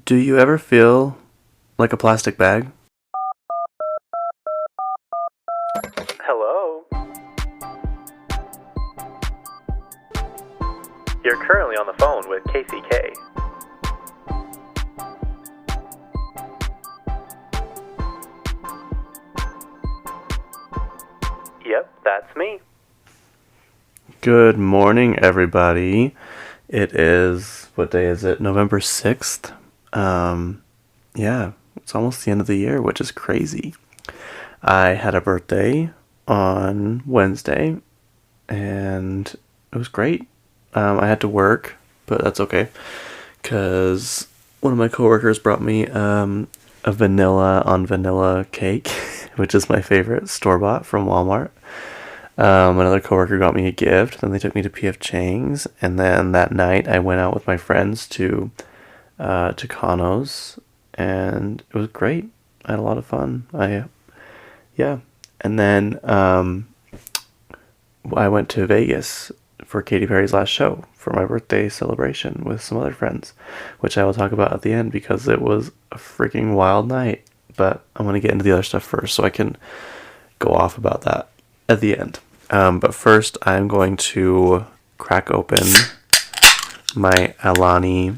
Do you ever feel like a plastic bag? Hello? You're currently on the phone with Kacey K. Yep, that's me. Good morning, everybody. It is, what day is it? November 6th. Yeah, it's almost the end of the year, which is crazy. I had a birthday on Wednesday, and it was great. I had to work, but that's okay, because one of my coworkers brought me a vanilla on vanilla cake, which is my favorite store-bought from Walmart. Another coworker got me a gift. Then they took me to P.F. Chang's, and then that night I went out with my friends to Kano's, and it was great. I had a lot of fun. Yeah, and then I went to Vegas for Katy Perry's last show for my birthday celebration with some other friends, which I will talk about at the end because it was a freaking wild night. But I'm gonna get into the other stuff first, so I can go off about that at the end. But first, I'm going to crack open my Alani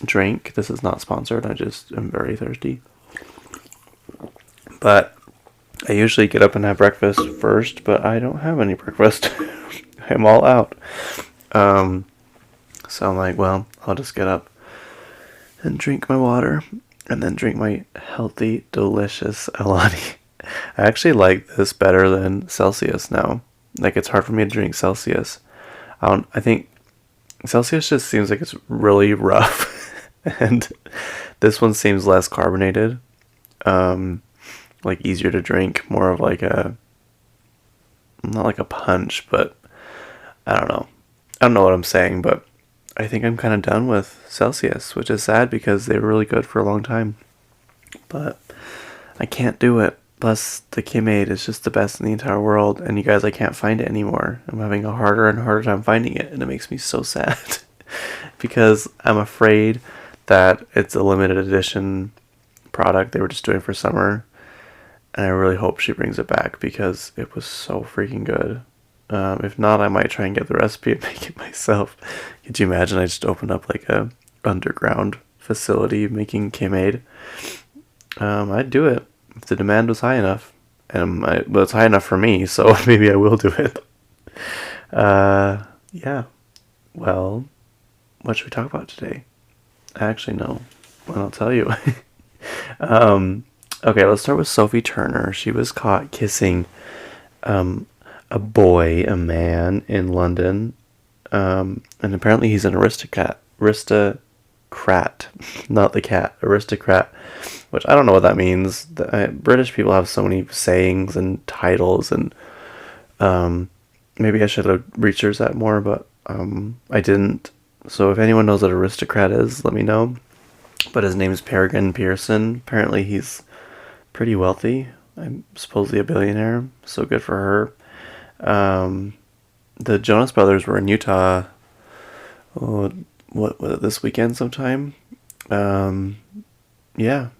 drink. This is not sponsored. I just am very thirsty. But I usually get up and have breakfast first, but I don't have any breakfast. I'm all out. So I'm like, well, I'll just get up and drink my water and then drink my healthy, delicious Alani. I actually like this better than Celsius now. Like, it's hard for me to drink Celsius. I think Celsius just seems like it's really rough. And this one seems less carbonated. Like, easier to drink. More of like not like a punch, but I don't know. I don't know what I'm saying, but I think I'm kind of done with Celsius, which is sad because they were really good for a long time. But I can't do it. Plus, the Kimade is just the best in the entire world, and you guys, I can't find it anymore. I'm having a harder and harder time finding it, and it makes me so sad. Because I'm afraid that it's a limited edition product they were just doing for summer, and I really hope she brings it back because it was so freaking good. If not, I might try and get the recipe and make it myself. Could you imagine I just opened up like a underground facility making Kimade? I'd do it if the demand was high enough, and well, it's high enough for me, so maybe I will do it. Yeah. Well, what should we talk about today? Actually, no. Well, I'll tell you. Okay, let's start with Sophie Turner. She was caught kissing a man in London, and apparently he's an aristocrat, not the cat, aristocrat, which I don't know what that means. British people have so many sayings and titles, and maybe I should have researched that more, but I didn't. So if anyone knows what aristocrat is, let me know. But his name is Peregrine Pearson. Apparently he's pretty wealthy. I'm supposedly a billionaire, so good for her. The Jonas Brothers were in Utah, what was it, this weekend sometime? Yeah,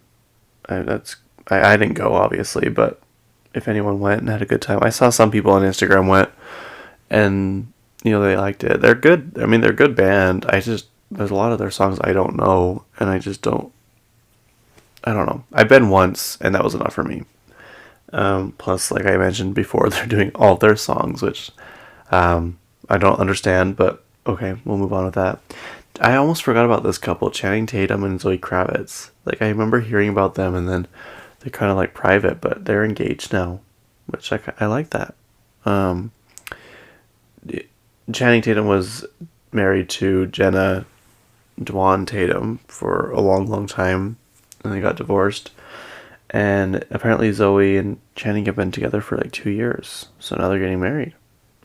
I didn't go, obviously, but if anyone went and had a good time, I saw some people on Instagram went, and they liked it. They're good. I mean, they're a good band. There's a lot of their songs I don't know, and I don't know. I've been once, and that was enough for me. Plus, like I mentioned before, they're doing all their songs, which I don't understand, but okay, we'll move on with that. I almost forgot about this couple, Channing Tatum and Zoe Kravitz. Like, I remember hearing about them, and then they're kind of like private, but they're engaged now, which I like that. Channing Tatum was married to Jenna Dwan Tatum for a long, long time, and they got divorced. And apparently Zoe and Channing have been together for like 2 years, so now they're getting married,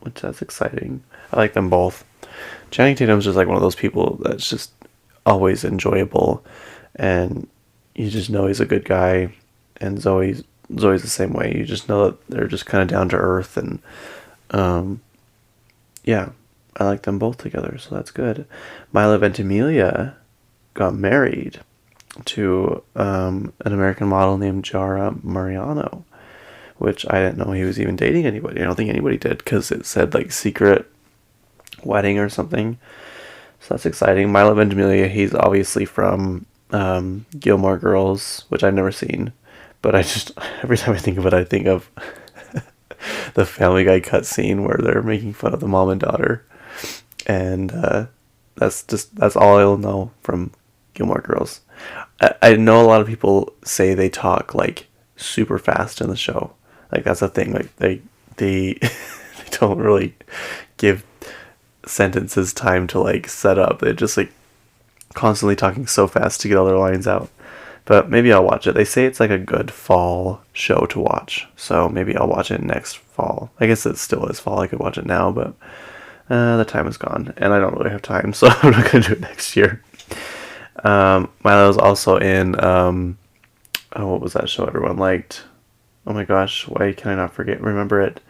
which that's exciting. I like them both. Channing Tatum's just like one of those people that's just always enjoyable, and you just know he's a good guy. And Zoe's the same way. You just know that they're just kind of down to earth, and yeah, I like them both together, so that's good. Mila Ventimiglia got married to an American model named Jara Mariano, which I didn't know he was even dating anybody. I don't think anybody did, because it said like secret wedding or something. So that's exciting. Milo Ventimiglia, he's obviously from Gilmore Girls, which I've never seen. But I just, every time I think of it, I think of the Family Guy cutscene where they're making fun of the mom and daughter. And that's all I'll know from Gilmore Girls. I know a lot of people say they talk like super fast in the show. Like that's a thing. Like they they don't really give sentences time to like set up. They're just like constantly talking so fast to get all their lines out. But maybe I'll watch it. They say it's like a good fall show to watch. So maybe I'll watch it next fall. I guess it still is fall. I could watch it now, but the time is gone. And I don't really have time, so I'm not going to do it next year. Milo's also in, what was that show everyone liked? Oh my gosh, why can I not remember it?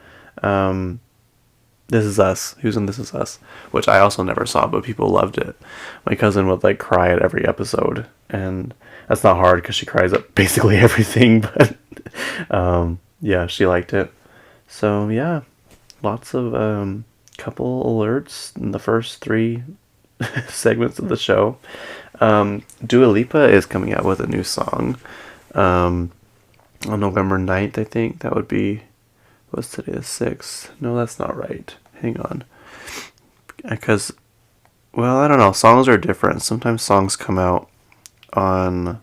This Is Us. He was in This Is Us, which I also never saw, but people loved it. My cousin would like cry at every episode, and that's not hard because she cries at basically everything, but yeah, she liked it. So yeah, lots of couple alerts in the first 3 segments of the show. Dua Lipa is coming out with a new song on November 9th, I think. That would be, what's today, the 6th? No, that's not right. Hang on. Because, well, I don't know. Songs are different. Sometimes songs come out on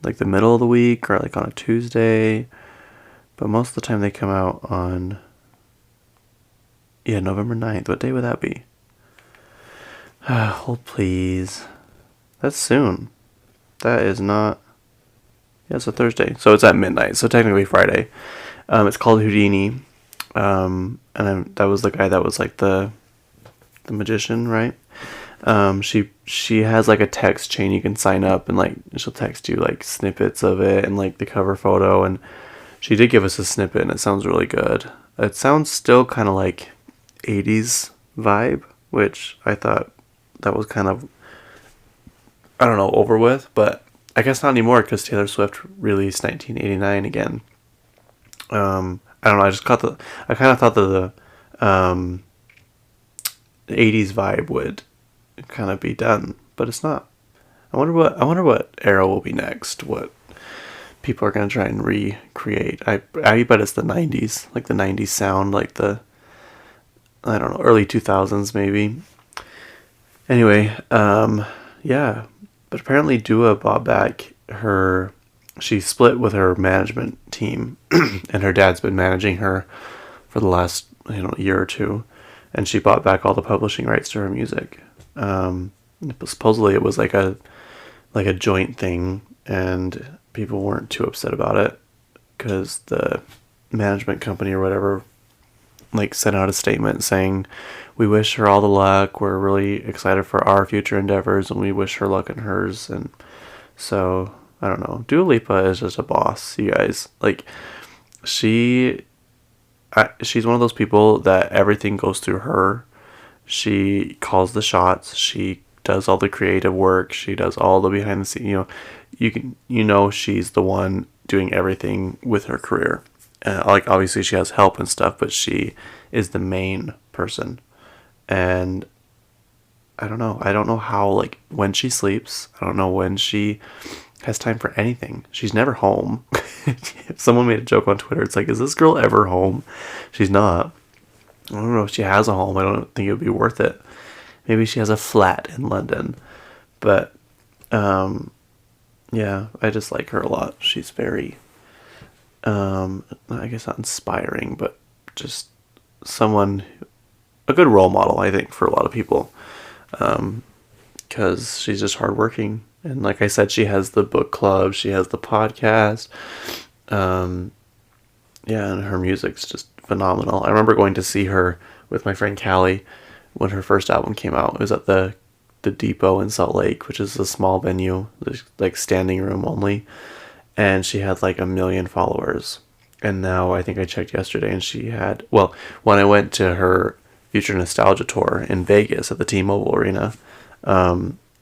like the middle of the week or like on a Tuesday. But most of the time they come out on, yeah, November 9th. What day would that be? Hold please. That's soon. That is not, yeah, it's a Thursday. So it's at midnight. So technically Friday. It's called Houdini. And that was the guy that was like the magician, right? She has like a text chain you can sign up, and like she'll text you like snippets of it and like the cover photo, and she did give us a snippet and it sounds really good. It sounds still kind of like 80s vibe, which I thought that was kind of, I don't know, over with, but I guess not anymore because Taylor Swift released 1989 again. I don't know, I kind of thought that the 80s vibe would kind of be done, but it's not. I wonder what era will be next, what people are going to try and recreate. I bet it's the 90s, like the 90s sound, like the, I don't know, early 2000s maybe. Anyway, yeah, but apparently Dua bought back she split with her management team, and her dad's been managing her for the last, year or two, and she bought back all the publishing rights to her music. Supposedly it was like a joint thing, and people weren't too upset about it because the management company or whatever like sent out a statement saying, we wish her all the luck, we're really excited for our future endeavors, and we wish her luck in hers. And so I don't know, Dua Lipa is just a boss, you guys. Like she's one of those people that everything goes through her. She calls the shots, she does all the creative work, she does all the behind the scenes. She's the one doing everything with her career. Like obviously she has help and stuff, but she is the main person. And I don't know how, like, when she sleeps, I don't know when she has time for anything. She's never home. Someone made a joke on Twitter, it's like, is this girl ever home? She's not. I don't know if she has a home. I don't think it would be worth it. Maybe she has a flat in London. But yeah, I just like her a lot. She's very I guess not inspiring, but just a good role model, I think, for a lot of people, because she's just hardworking. And like I said, she has the book club, she has the podcast, yeah, and her music's just phenomenal. I remember going to see her with my friend Kylie when her first album came out. It was at the Depot in Salt Lake, which is a small venue, like standing room only, and she had like 1 million followers. And now I think I checked yesterday, and she had, well, when I went to her Future Nostalgia tour in Vegas at the T-Mobile Arena,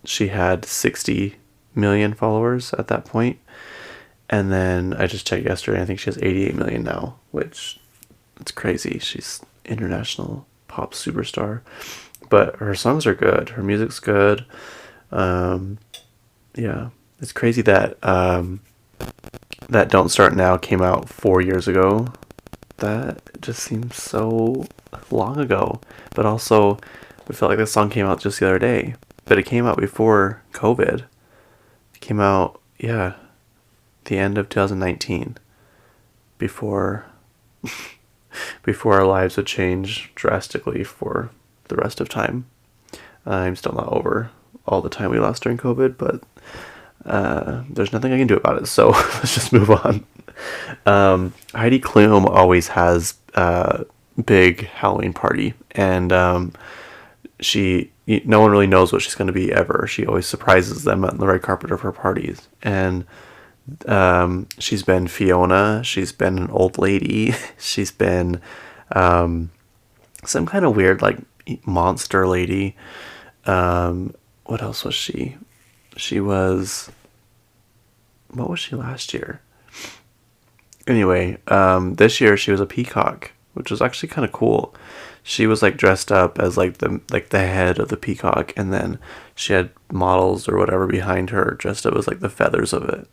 she had 60 million followers at that point. And then I just checked yesterday, I think she has 88 million now, which it's crazy. She's international pop superstar. But her songs are good. Her music's good. Yeah. It's crazy that that Don't Start Now came out 4 years ago. That just seems so long ago. But also, we felt like this song came out just the other day. But it came out before COVID. It came out, yeah, the end of 2019. Before before our lives would change drastically for the rest of time. I'm still not over all the time we lost during COVID, but there's nothing I can do about it, so let's just move on. Heidi Klum always has a big Halloween party, and no one really knows what she's going to be ever. She always surprises them on the red carpet of her parties, and she's been Fiona, she's been an old lady, she's been some kind of weird like monster lady. What else was she? What was she last year? Anyway, this year she was a peacock, which was actually kind of cool. She was like dressed up as like the head of the peacock, and then she had models or whatever behind her dressed up as like the feathers of it.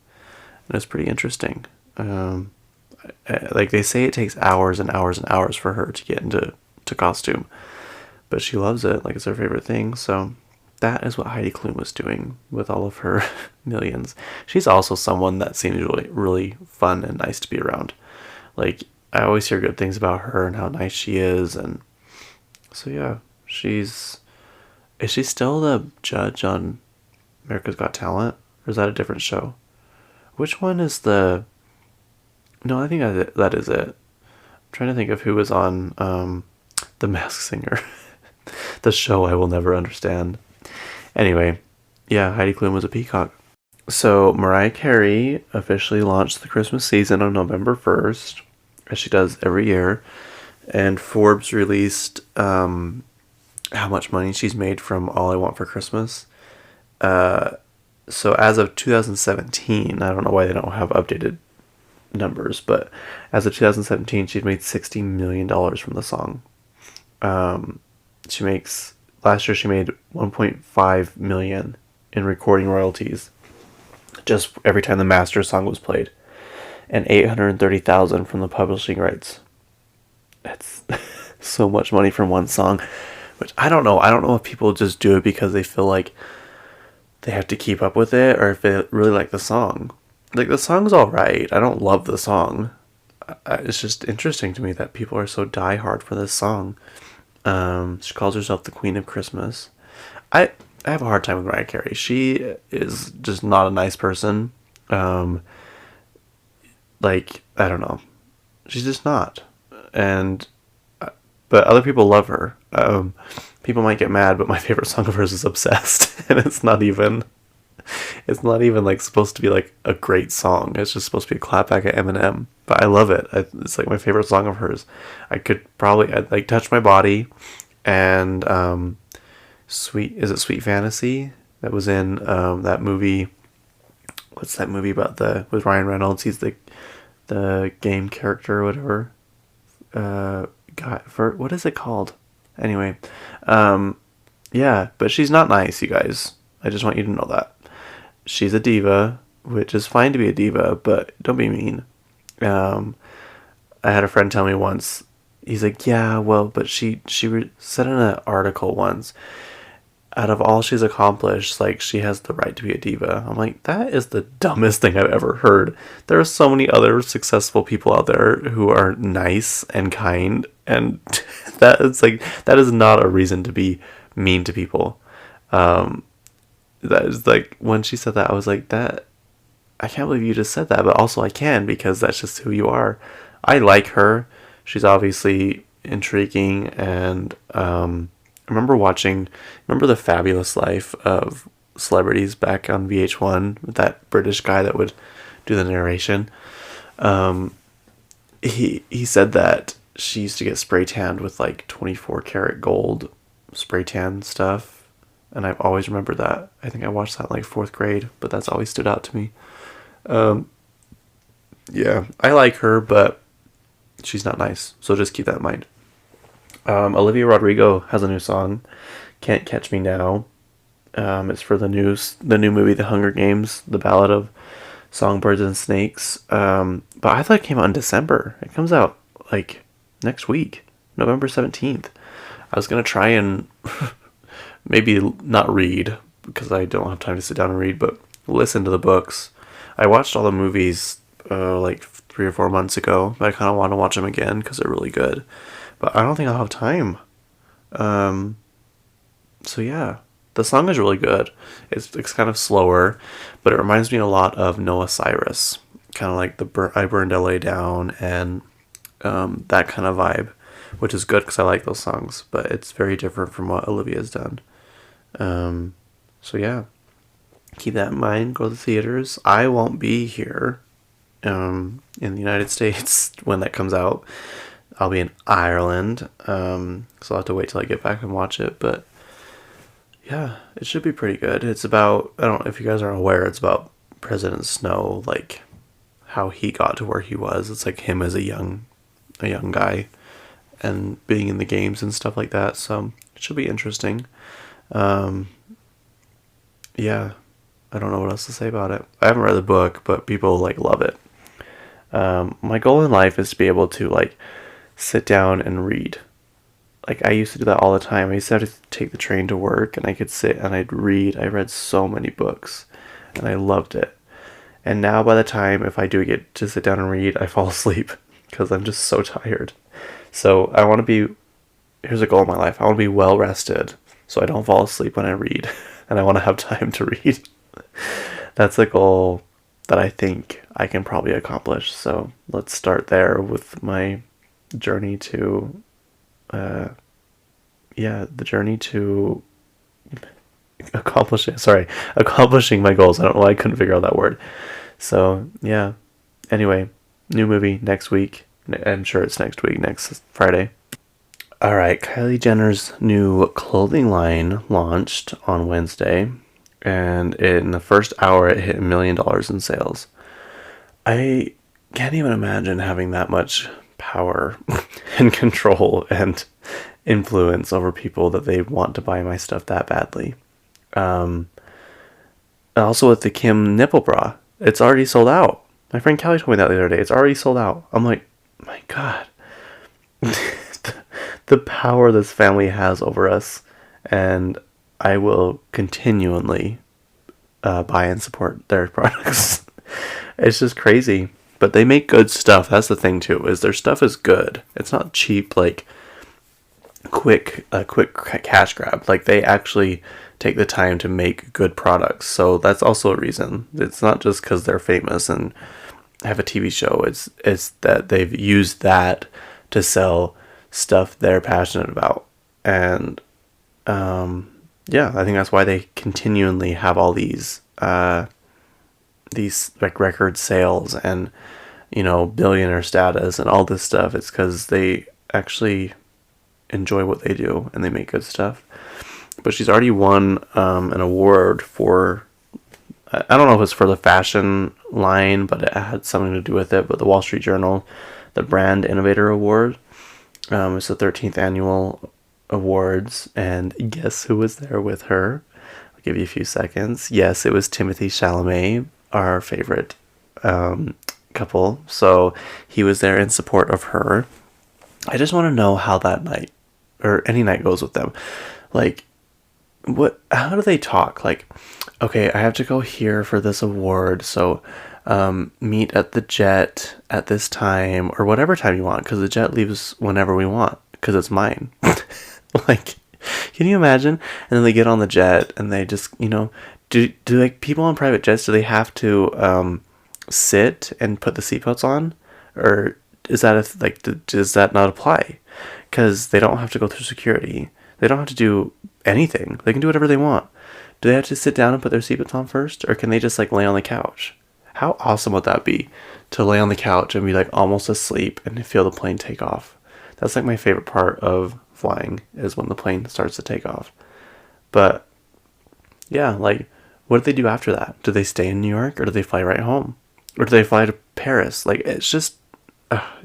And it's pretty interesting. Like they say it takes hours and hours and hours for her to get into costume, but she loves it. Like it's her favorite thing. So that is what Heidi Klum was doing with all of her millions. She's also someone that seems really, really fun and nice to be around. Like I always hear good things about her and how nice she is. And so yeah, is she still the judge on America's Got Talent? Or is that a different show? Which one is the... No, I think that is it. I'm trying to think of who was on The Masked Singer. The show I will never understand. Anyway, yeah, Heidi Klum was a peacock. So Mariah Carey officially launched the Christmas season on November 1st, as she does every year. And Forbes released how much money she's made from All I Want for Christmas. So as of 2017, I don't know why they don't have updated numbers, but as of 2017, she'd made $60 million from the song. Last year she made $1.5 million in recording royalties, just every time the master song was played, and $830,000 from the publishing rights. That's so much money from one song, which I don't know. I don't know if people just do it because they feel like they have to keep up with it, or if they really like the song. Like, the song's alright. I don't love the song. It's just interesting to me that people are so diehard for this song. She calls herself the Queen of Christmas. I have a hard time with Mariah Carey. She is just not a nice person. Like, I don't know. She's just not. But other people love her. People might get mad, but my favorite song of hers is Obsessed. And it's not even like supposed to be like a great song. It's just supposed to be a clapback at Eminem. But I love it. It's like my favorite song of hers. I'd like Touch My Body, and Sweet Fantasy? That was in that movie. What's that movie about with Ryan Reynolds? He's the game character or whatever. What is it called? Anyway, yeah, but she's not nice, you guys. I just want you to know that. She's a diva, which is fine to be a diva, but don't be mean. I had a friend tell me once, he's like, yeah, well, but she said in an article once, out of all she's accomplished, like, she has the right to be a diva. I'm like, that is the dumbest thing I've ever heard. There are so many other successful people out there who are nice and kind, and that is not a reason to be mean to people. That is like, when she said that, I was like, that, I can't believe you just said that, but also I can, because that's just who you are. I like her. She's obviously intriguing, and I remember The Fabulous Life of Celebrities back on VH1 with that British guy that would do the narration. He said that she used to get spray tanned with like 24 karat gold spray tan stuff, and I've always remembered that. I think I watched that in like 4th grade, but that's always stood out to me. Um, yeah, I like her, but she's not nice, so just keep that in mind. Olivia Rodrigo has a new song, "Can't Catch Me Now." It's for the new movie, The Hunger Games, the Ballad of Songbirds and Snakes. But I thought it came out in December. It comes out like next week, November 17th. I was gonna try and maybe not read because I don't have time to sit down and read, but listen to the books. I watched all the movies like 3 or 4 months ago, but I kind of want to watch them again because they're really good. But I don't think I'll have time. Um, so yeah, the song is really good. It's kind of slower, but it reminds me a lot of Noah Cyrus, kind of like I Burned LA Down and that kind of vibe, which is good because I like those songs. But it's very different from what Olivia's done. So yeah, keep that in mind. Go to the theaters. I won't be here in the United States when that comes out. I'll be in Ireland, so I'll have to wait till I get back and watch it. But yeah, it should be pretty good. It's about, I don't know if you guys are aware, it's about President Snow, like how he got to where he was. It's like him as a young guy and being in the games and stuff like that. So it should be interesting. Um, yeah, I don't know what else to say about it. I haven't read the book, but people like love it. My goal in life is to be able to like sit down and read. Like I used to do that all the time. I used to have to take the train to work and I could sit and I'd read. I read so many books and I loved it. And now by the time if I do get to sit down and read, I fall asleep because I'm just so tired. So I want to be, here's a goal in my life. I want to be well rested so I don't fall asleep when I read and I want to have time to read. That's a goal that I think I can probably accomplish. So let's start there with my journey to the journey to accomplishing my goals. I don't know why I couldn't figure out that word. So yeah, anyway, new movie next week. I'm sure it's next week, next Friday. All right, Kylie Jenner's new clothing line launched on Wednesday, and in the first hour it hit $1 million in sales. I can't even imagine having that much power and control and influence over people that they want to buy my stuff that badly. Also with the Kim nipple bra, it's already sold out. My friend Kelly told me that the other day. It's already sold out. I'm like, my God, the power this family has over us, and I will continually buy and support their products. It's just crazy. But they make good stuff. That's the thing too, is their stuff is good. It's not cheap, like quick cash grab. Like they actually take the time to make good products. So that's also a reason. It's not just because they're famous and have a TV show. It's that they've used that to sell stuff they're passionate about. And yeah, I think that's why they continually have all these like record sales and billionaire status and all this stuff. It's because they actually enjoy what they do and they make good stuff. But she's already won an award for, I don't know if it's for the fashion line, but it had something to do with it. But the Wall Street Journal, the Brand Innovator Award, it's the 13th annual awards, and guess who was there with her? I'll give you a few seconds. Yes, it was Timothée Chalamet, our favorite couple. So he was there in support of her. I just want to know how that night or any night goes with them. Like, how do they talk? Like, okay, I have to go here for this award, so meet at the jet at this time or whatever time you want, because the jet leaves whenever we want because it's mine. Like, can you imagine? And then they get on the jet and they just, do like people on private jets, do they have to sit and put the seatbelts on, or is that does that not apply? Because they don't have to go through security. They don't have to do anything. They can do whatever they want. Do they have to sit down and put their seatbelts on first, or can they just like lay on the couch? How awesome would that be to lay on the couch and be like almost asleep and feel the plane take off? That's like my favorite part of flying, is when the plane starts to take off. But Yeah, like, what did they do after that? Did they stay in New York, or did they fly right home? Or did they fly to Paris? Like, it's just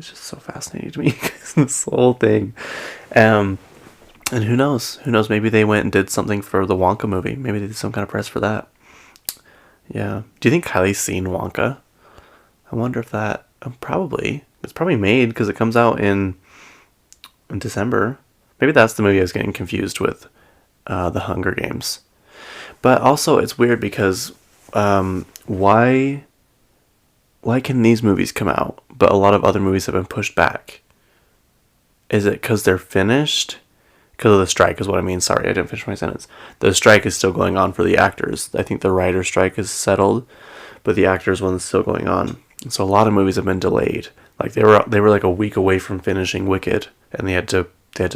so fascinating to me, this whole thing. Um, and who knows? Who knows? Maybe they went and did something for the Wonka movie. Maybe they did some kind of press for that. Yeah. Do you think Kylie's seen Wonka? I wonder if that probably it's probably made because it comes out in December. Maybe that's the movie I was getting confused with, the Hunger Games. But also, it's weird because why can these movies come out, but a lot of other movies have been pushed back? Is it because they're finished? Because of the strike is what I mean. Sorry, I didn't finish my sentence. The strike is still going on for the actors. I think the writer's strike is settled, but the actors one is still going on. So a lot of movies have been delayed. Like they were like a week away from finishing Wicked, and they had to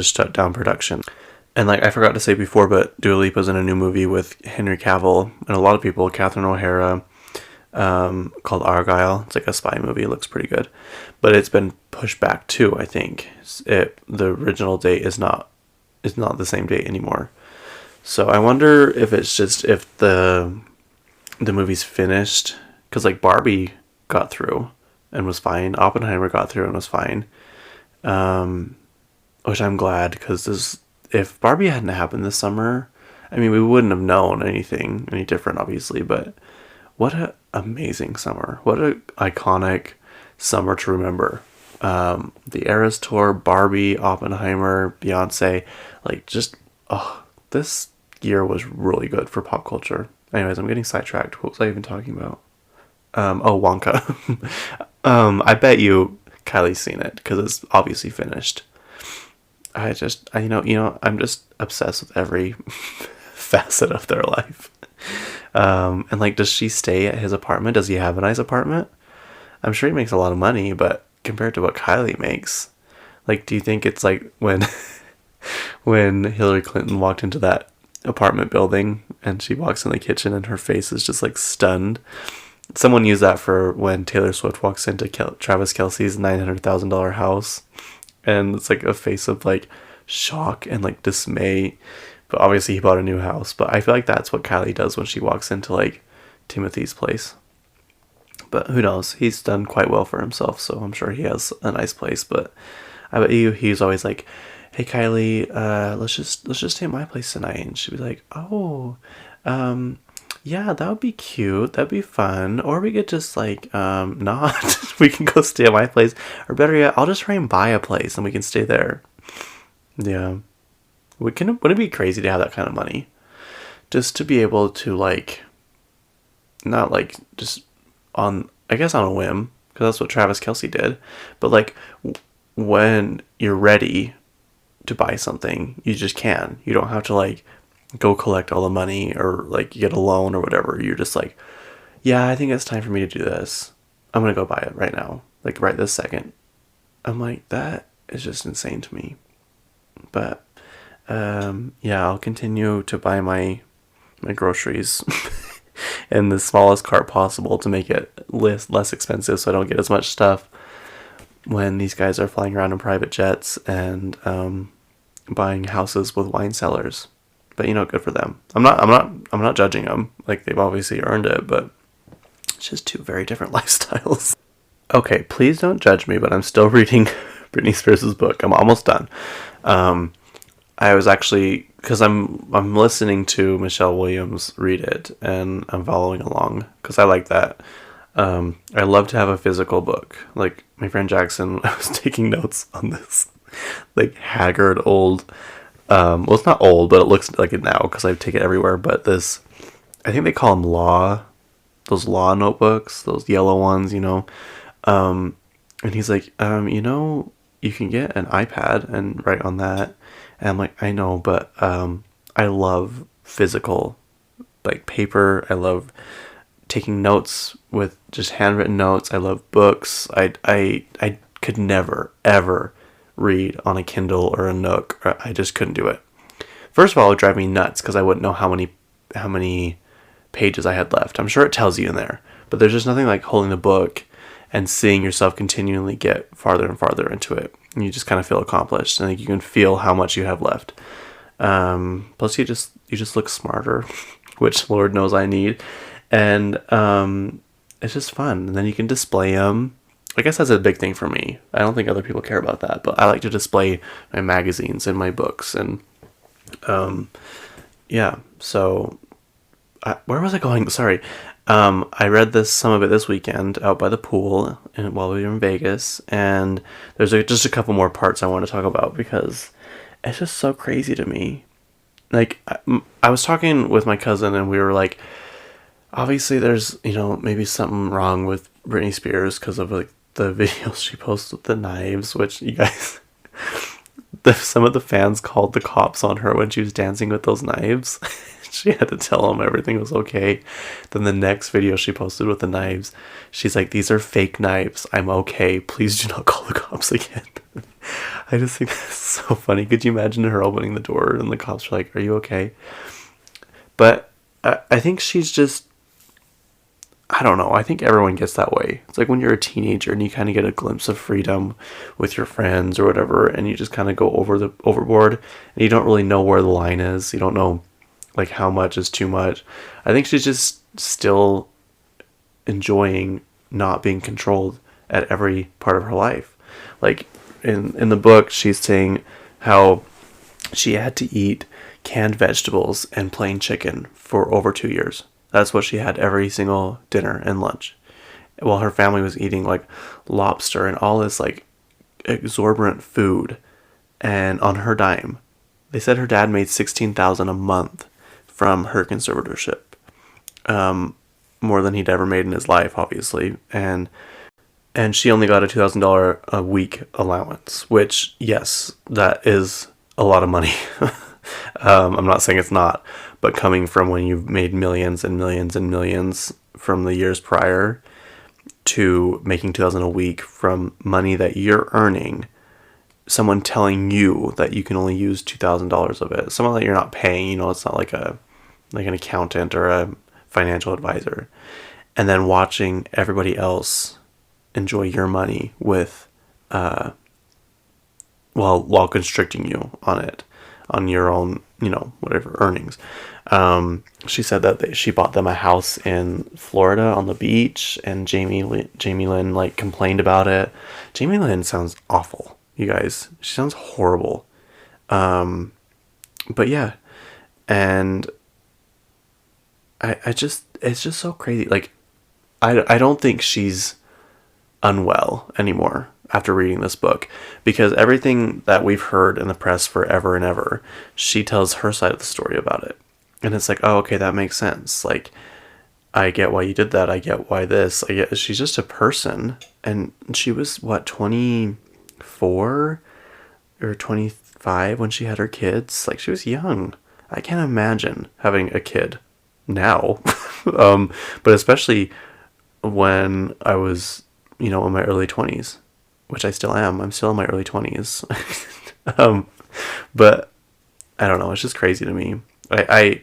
shut down production. And like I forgot to say before, but Dua Lipa's in a new movie with Henry Cavill and a lot of people. Catherine O'Hara, called Argyle. It's like a spy movie. It looks pretty good, but it's been pushed back too. I think the original date is not the same date anymore. So I wonder if it's just if the movie's finished, because like Barbie got through and was fine. Oppenheimer got through and was fine. Which I'm glad, because if Barbie hadn't happened this summer, I mean, we wouldn't have known anything any different, obviously. But what an amazing summer! What an iconic summer to remember. The Eras Tour, Barbie, Oppenheimer, Beyonce, like just this year was really good for pop culture. Anyways, I'm getting sidetracked. What was I even talking about? Wonka. I bet you Kylie's seen it because it's obviously finished. I'm just obsessed with every facet of their life. And like, does she stay at his apartment? Does he have a nice apartment? I'm sure he makes a lot of money, but compared to what Kylie makes, like, do you think it's like when when Hillary Clinton walked into that apartment building and she walks in the kitchen and her face is just like stunned? Someone used that for when Taylor Swift walks into Travis Kelce's $900,000 house, and it's like a face of like shock and like dismay. But obviously he bought a new house. But I feel like that's what Kylie does when she walks into like Timothy's place. But who knows? He's done quite well for himself, so I'm sure he has a nice place. But I bet you he's always like, "Hey Kylie, let's just stay at my place tonight." And she'd be like, "Oh, yeah, that would be cute. That'd be fun. Or we could just like not. We can go stay at my place. Or better yet, I'll just try and buy a place and we can stay there." Yeah. Wouldn't it be crazy to have that kind of money? Just to be able to like, not like just I guess on a whim, because that's what Travis Kelce did. But like, when you're ready to buy something, you just can. You don't have to like go collect all the money or like get a loan or whatever. You're just like, yeah, I think it's time for me to do this. I'm gonna go buy it right now, like right this second. I'm like, that is just insane to me. But yeah, I'll continue to buy my groceries in the smallest cart possible to make it less expensive, so I don't get as much stuff when these guys are flying around in private jets and buying houses with wine cellars. But good for them. I'm not judging them. Like, they've obviously earned it, but it's just two very different lifestyles. Okay, please don't judge me, but I'm still reading Britney Spears' book. I'm almost done. I was actually, because I'm listening to Michelle Williams read it, and I'm following along because I like that. I love to have a physical book. Like my friend Jackson, I was taking notes on this, like haggard old. Well, it's not old, but it looks like it now because I take it everywhere. But this, I think they call them those law notebooks, those yellow ones, And he's like, you can get an iPad and write on that. And I'm like, I know, but I love physical, like paper. I love taking notes with just handwritten notes. I love books. I could never, ever read on a Kindle or a Nook. I just couldn't do it. First of all, it would drive me nuts because I wouldn't know how many pages I had left. I'm sure it tells you in there, but there's just nothing like holding the book and seeing yourself continually get farther and farther into it. And you just kind of feel accomplished, and like you can feel how much you have left. Plus, you just look smarter which Lord knows I need. And it's just fun. And then you can display them. I guess that's a big thing for me. I don't think other people care about that, but I like to display my magazines and my books. And yeah, so where was I going? Sorry. I read some of it this weekend out by the pool while we were in Vegas, and there's just a couple more parts I want to talk about because it's just so crazy to me. Like, I was talking with my cousin, and we were like, obviously there's, maybe something wrong with Britney Spears because of like the videos she posts with the knives, which you guys, some of the fans called the cops on her when she was dancing with those knives. She had to tell them everything was okay. Then the next video she posted with the knives, she's like, these are fake knives. I'm okay. Please do not call the cops again. I just think that's so funny. Could you imagine her opening the door and the cops are like, are you okay? But I think she's just, I don't know. I think everyone gets that way. It's like when you're a teenager and you kind of get a glimpse of freedom with your friends or whatever, and you just kind of go overboard, and you don't really know where the line is. You don't know like how much is too much. I think she's just still enjoying not being controlled at every part of her life. Like in the book, she's saying how she had to eat canned vegetables and plain chicken for over 2 years. That's what she had every single dinner and lunch, while her family was eating like lobster and all this like exorbitant food, and on her dime. They said her dad made $16,000 a month from her conservatorship, more than he'd ever made in his life, obviously, and she only got a $2,000 a week allowance, which, yes, that is a lot of money. I'm not saying it's not, but coming from when you've made millions and millions and millions from the years prior to making $2,000 a week from money that you're earning, someone telling you that you can only use $2,000 of it, someone that you're not paying, it's not like an accountant or a financial advisor, and then watching everybody else enjoy your money with while constricting you on your own whatever earnings. She said that she bought them a house in Florida on the beach, and Jamie Lynn like complained about it. Jamie Lynn sounds awful, you guys. She sounds horrible. But yeah, and I just, it's just so crazy. Like, I don't think she's unwell anymore after reading this book, because everything that we've heard in the press forever and ever, she tells her side of the story about it. And it's like, oh, okay, that makes sense. Like, I get why you did that. I get why this. She's just a person. And she was, what, 24 or 25 when she had her kids? Like, she was young. I can't imagine having a kid now. But especially when I was, in my early 20s, which I still am. I'm still in my early 20s. But I don't know. It's just crazy to me. I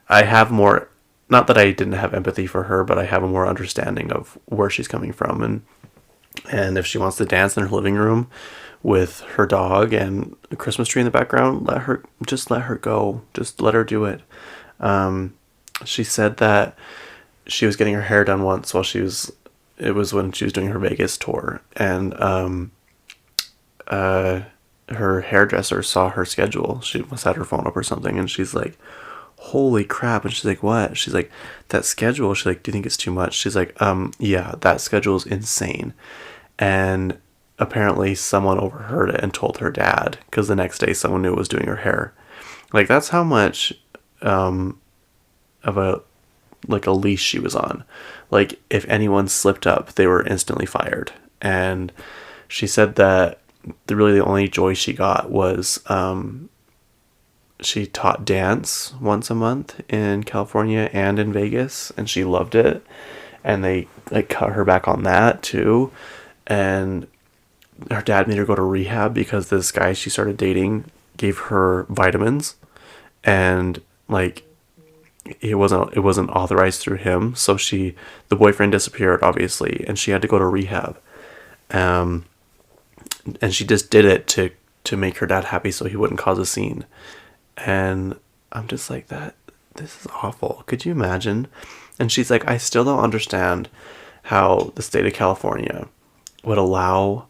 have more, not that I didn't have empathy for her, but I have a more understanding of where she's coming from. And if she wants to dance in her living room with her dog and a Christmas tree in the background, let her go. Just let her do it. She said that she was getting her hair done once while it was when she was doing her Vegas tour, and her hairdresser saw her schedule. She must have had her phone up or something, and she's like, holy crap. And she's like, what? She's like, that schedule. She's like, do you think it's too much? She's like, yeah, that schedule is insane. And apparently someone overheard it and told her dad, because the next day someone knew was doing her hair. Like, that's how much of a leash she was on. Like, if anyone slipped up, they were instantly fired. And she said that the only joy she got was she taught dance once a month in California and in Vegas, and she loved it. And they cut her back on that too. And her dad made her go to rehab because this guy she started dating gave her vitamins, and it wasn't authorized through him. So the boyfriend disappeared, obviously, and she had to go to rehab. And she just did it to make her dad happy so he wouldn't cause a scene. And I'm just like, this is awful. Could you imagine? And she's like, I still don't understand how the state of California would allow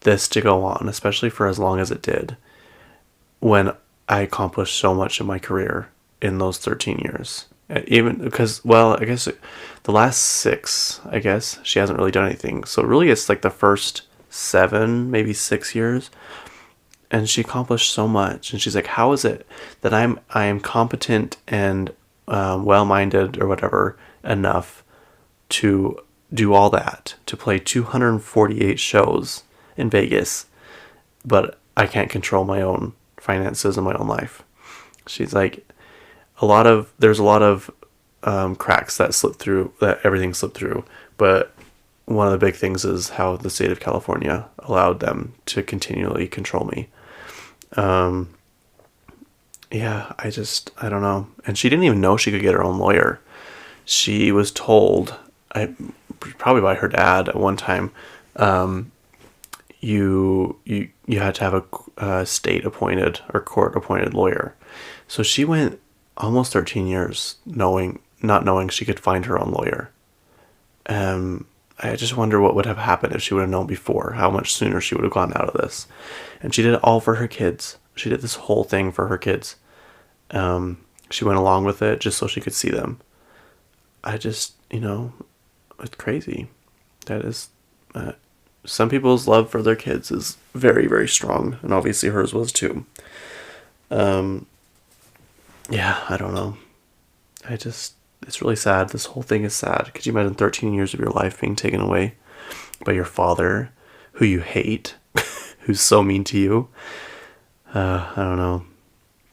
this to go on, especially for as long as it did, when I accomplished so much in my career in those 13 years. Even because, well, I guess the last 6, I guess, she hasn't really done anything. So really it's like the first 7, maybe 6 years. And she accomplished so much. And she's like, how is it that I am competent and well-minded or whatever enough to do all that, to play 248 shows in Vegas, but I can't control my own finances and my own life. She's like, there's a lot of cracks that slip through, that everything slipped through, but one of the big things is how the state of California allowed them to continually control me. Yeah, I don't know. And she didn't even know she could get her own lawyer. She was told, probably by her dad at one time, you had to have a state appointed or court appointed lawyer. So she went almost 13 years not knowing she could find her own lawyer. I just wonder what would have happened if she would have known before, how much sooner she would have gone out of this. And she did it all for her kids. She did this whole thing for her kids. She went along with it just so she could see them. It's crazy. That is, some people's love for their kids is very, very strong. And obviously hers was too. Yeah, I don't know. It's really sad. This whole thing is sad. Could you imagine 13 years of your life being taken away by your father, who you hate, who's so mean to you? I don't know.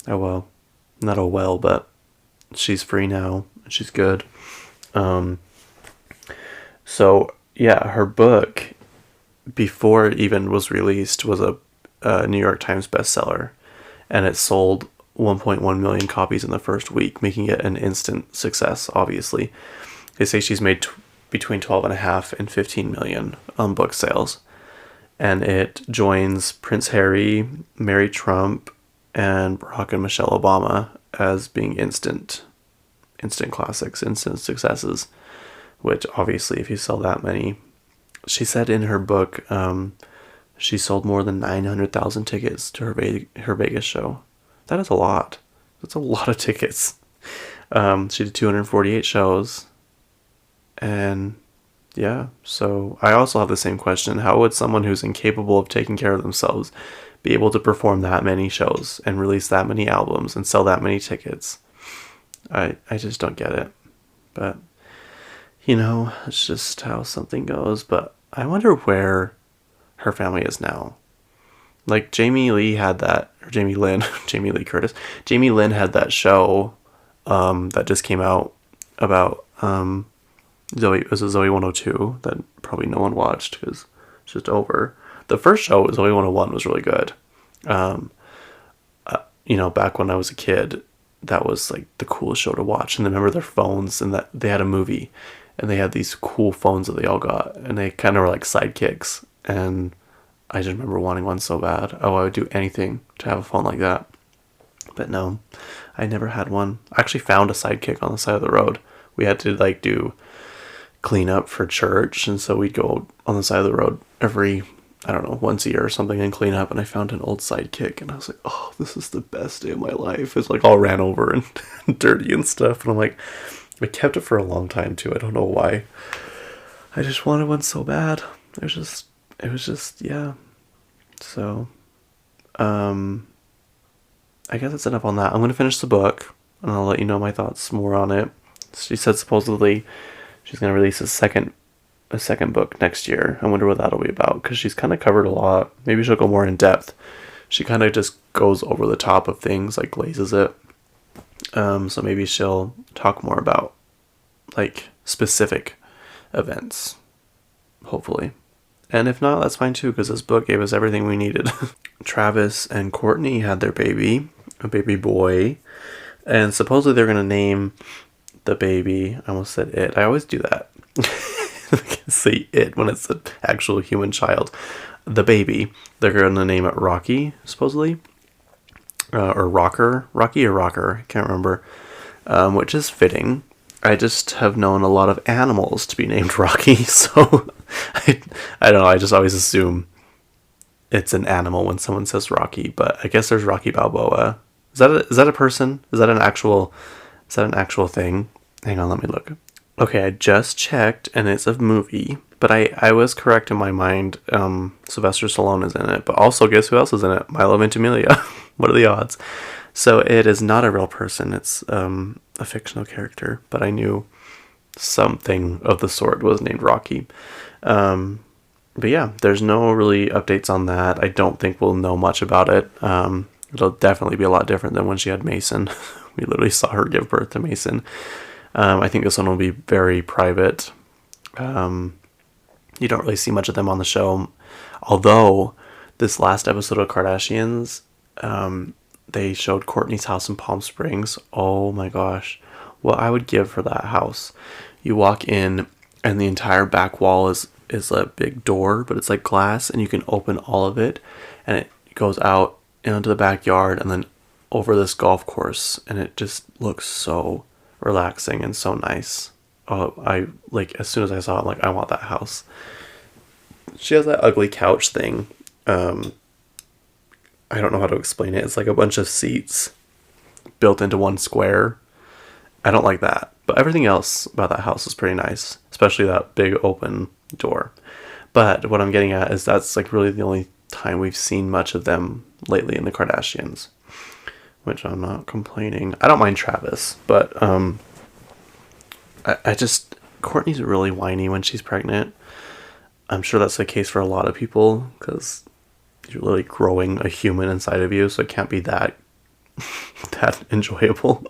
Oh well. Not oh well, but she's free now. And she's good. So, yeah, her book, before it even was released, was a New York Times bestseller. And it sold 1.1 million copies in the first week, making it an instant success, obviously. They say she's made between 12.5 and 15 million on book sales. And it joins Prince Harry, Mary Trump, and Barack and Michelle Obama as being instant classics, instant successes. Which, obviously, if you sell that many... She said in her book, she sold more than 900,000 tickets to her Vegas show. That is a lot. That's a lot of tickets. She did 248 shows. And yeah, so I also have the same question. How would someone who's incapable of taking care of themselves be able to perform that many shows and release that many albums and sell that many tickets? I just don't get it. But, it's just how something goes. But I wonder where her family is now. Like Jamie Lee had that, or Jamie Lynn, Jamie Lee Curtis. Jamie Lynn had that show that just came out about Zoe. It was a Zoe 102 that probably no one watched because it's just over. The first show, Zoe 101, was really good. Back when I was a kid, that was like the coolest show to watch. And I remember their phones, and that they had a movie, and they had these cool phones that they all got, and they kind of were like sidekicks. And I just remember wanting one so bad. Oh, I would do anything to have a phone like that. But no, I never had one. I actually found a sidekick on the side of the road. We had to do cleanup for church, and so we'd go on the side of the road every, I don't know, once a year or something and clean up, and I found an old sidekick, and I was like, oh, this is the best day of my life. It's all ran over and dirty and stuff, and I'm like, I kept it for a long time too. I don't know why. I just wanted one so bad. It was just, yeah. So, I guess that's enough on that. I'm going to finish the book, and I'll let you know my thoughts more on it. She said supposedly she's going to release a second book next year. I wonder what that'll be about, because she's kind of covered a lot. Maybe she'll go more in depth. She kind of just goes over the top of things, glazes it. So maybe she'll talk more about, specific events, hopefully. And if not, that's fine too, because this book gave us everything we needed. Travis and Courtney had their baby, a baby boy, and supposedly they're going to name the baby, I almost said it, I always do that. I can say it when it's an actual human child. The baby, they're going to name it Rocky, supposedly. Or Rocker. Rocky or Rocker, I can't remember. which is fitting. I just have known a lot of animals to be named Rocky, so I don't know. I just always assume it's an animal when someone says Rocky, but I guess there's Rocky Balboa. Is that a person? Is that an actual thing? Hang on, let me look. Okay, I just checked, and it's a movie, but I was correct in my mind. Sylvester Stallone is in it, but also guess who else is in it? Milo Ventimiglia. What are the odds? So it is not a real person. It's a fictional character, but I knew something of the sort was named Rocky. But yeah, there's no really updates on that. I don't think we'll know much about it. It'll definitely be a lot different than when she had Mason. We literally saw her give birth to Mason. I think this one will be very private. You don't really see much of them on the show. Although, this last episode of Kardashians, they showed Kourtney's house in Palm Springs. Oh my gosh. What I would give for that house. You walk in, and the entire back wall is a big door, but it's like glass, and you can open all of it, and it goes out into the backyard and then over this golf course, and it just looks so relaxing and so nice. Oh, I like, as soon as I saw it, I'm like, I want that house. She has that ugly couch thing. I don't know how to explain it. It's like a bunch of seats built into one square. I don't like that, but everything else about that house is pretty nice, especially that big open door. But what I'm getting at is that's like really the only time we've seen much of them lately in the Kardashians, which I'm not complaining. I don't mind Travis, but I just, Kourtney's really whiny when she's pregnant. I'm sure that's the case for a lot of people because you're literally growing a human inside of you, so it can't be that enjoyable.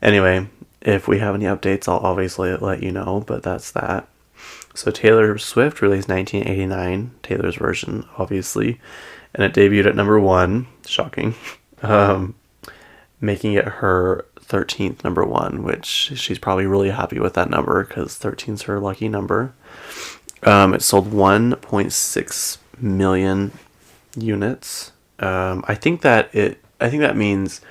Anyway, if we have any updates, I'll obviously let you know, but that's that. So Taylor Swift released 1989, Taylor's version, obviously, and it debuted at number 1, shocking, making it her 13th number 1, which she's probably really happy with that number because 13's her lucky number. It sold 1.6 million units. I think that means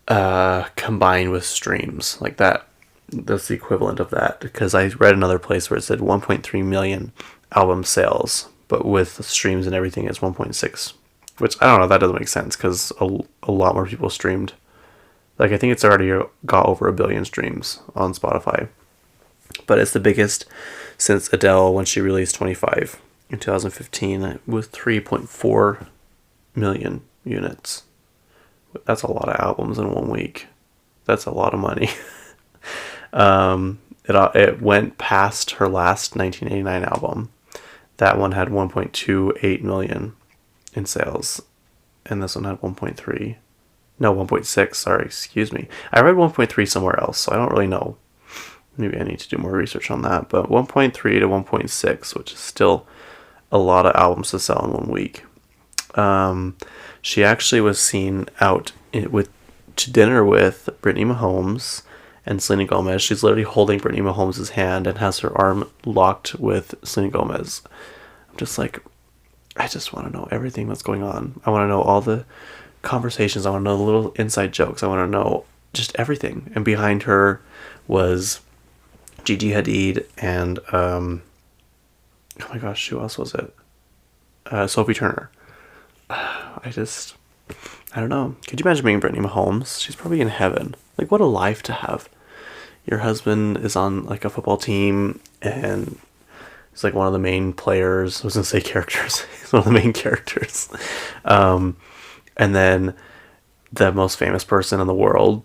combined with streams, like that. That's the equivalent of that, because I read another place where it said 1.3 million album sales, but with streams and everything it's 1.6, which I don't know, that doesn't make sense because a lot more people streamed. Like, I think it's already got over 1 billion streams on Spotify, but it's the biggest since Adele when she released 25 in 2015 with 3.4 million units. That's a lot of albums in 1 week. That's a lot of money. It went past her last 1989 album. That one had 1.28 million in sales, and this one had 1.6, sorry, excuse me. I read 1.3 somewhere else, so I don't really know. Maybe I need to do more research on that, but 1.3 to 1.6, which is still a lot of albums to sell in 1 week. She actually was seen out to dinner with Britney Mahomes and Selena Gomez. She's literally holding Britney Mahomes' hand and has her arm locked with Selena Gomez. I'm just like, I just want to know everything that's going on. I want to know all the conversations. I want to know the little inside jokes. I want to know just everything. And behind her was Gigi Hadid and, oh my gosh, who else was it? Sophie Turner. I don't know. Could you imagine being Britney Mahomes? She's probably in heaven. Like, what a life to have. Your husband is on, like, a football team, and he's, like, one of the main players. I was going to say characters. He's one of the main characters. And then the most famous person in the world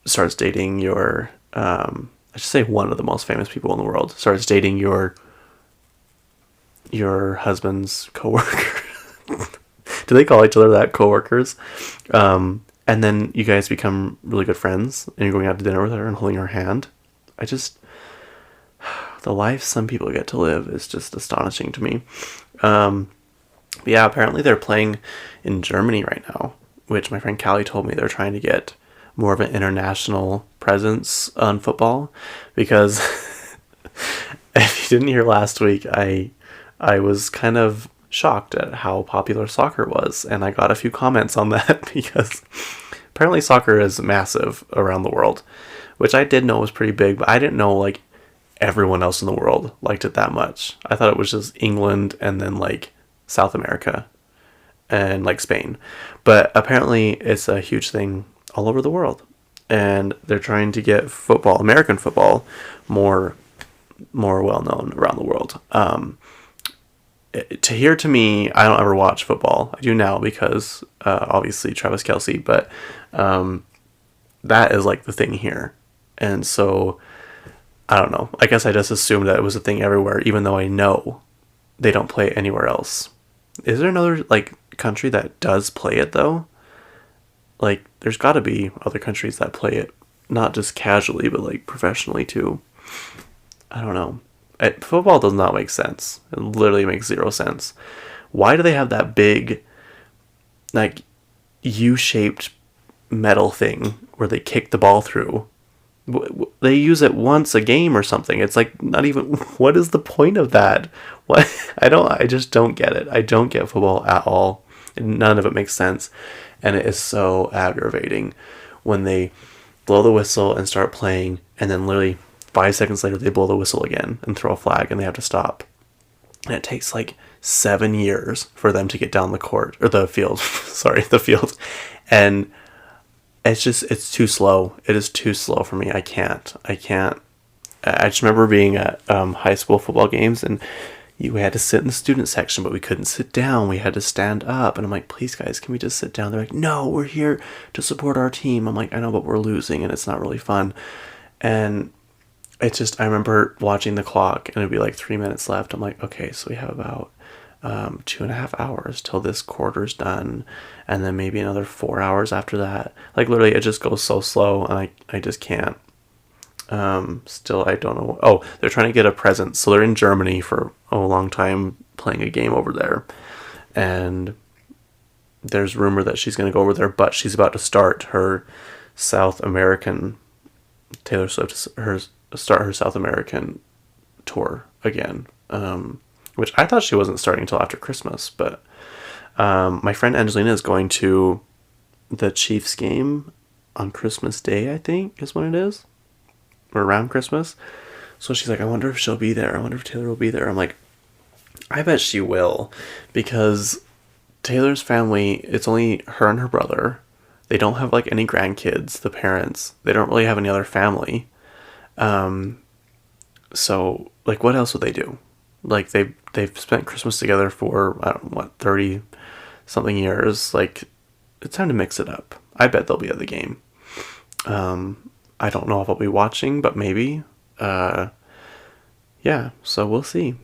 starts dating your... I should say one of the most famous people in the world starts dating your husband's coworker. Do they call each other that, coworkers? And then you guys become really good friends, and you're going out to dinner with her and holding her hand. The life some people get to live is just astonishing to me. But yeah, apparently they're playing in Germany right now, which my friend Kylie told me they're trying to get more of an international presence on football, because if you didn't hear last week, I was kind of shocked at how popular soccer was, and I got a few comments on that because apparently soccer is massive around the world, which I did know was pretty big, but I didn't know like everyone else in the world liked it that much. I thought it was just England and then like South America and like Spain. But apparently it's a huge thing all over the world. And they're trying to get football, American football, more well known around the world. To me, I don't ever watch football. I do now because obviously Travis Kelce, but that is like the thing here. And so I don't know. I guess I just assumed that it was a thing everywhere, even though I know they don't play it anywhere else. Is there another like country that does play it though? Like, there's got to be other countries that play it, not just casually, but like professionally too. I don't know. Football does not make sense. It literally makes zero sense. Why do they have that big, like, U-shaped metal thing where they kick the ball through? They use it once a game or something. It's like not even. What is the point of that? What? I just don't get it. I don't get football at all. None of it makes sense, and it is so aggravating when they blow the whistle and start playing, and then literally 5 seconds later they blow the whistle again and throw a flag, and they have to stop. And it takes like 7 years for them to get down the court or the field. Sorry, the field, and it's too slow. It is too slow for me. I can't. I just remember being at high school football games, and we had to sit in the student section, but we couldn't sit down. We had to stand up. And I'm like, please, guys, can we just sit down? They're like, no, we're here to support our team. I'm like, I know, but we're losing, and it's not really fun. And it's just, I remember watching the clock, and it'd be like 3 minutes left. I'm like, okay, so we have about 2.5 hours till this quarter's done, and then maybe another 4 hours after that. Like, literally, it just goes so slow, and I just can't. Still, I don't know. Oh, they're trying to get a present. So they're in Germany for a long time playing a game over there. And there's rumor that she's going to go over there, but she's about to start her South American, Taylor Swift, start her South American tour again. Which I thought she wasn't starting until after Christmas, but my friend Angelina is going to the Chiefs game on Christmas Day, I think is when it is. Or around Christmas. So she's like, I wonder if she'll be there. I wonder if Taylor will be there. I'm like, I bet she will, because Taylor's family, it's only her and her brother. They don't have like any grandkids, the parents. They don't really have any other family. So like, what else would they do? Like they've spent Christmas together for, I don't know, what, 30 something years. Like, it's time to mix it up. I bet they'll be at the game. I don't know if I'll be watching, but maybe. Yeah, so we'll see.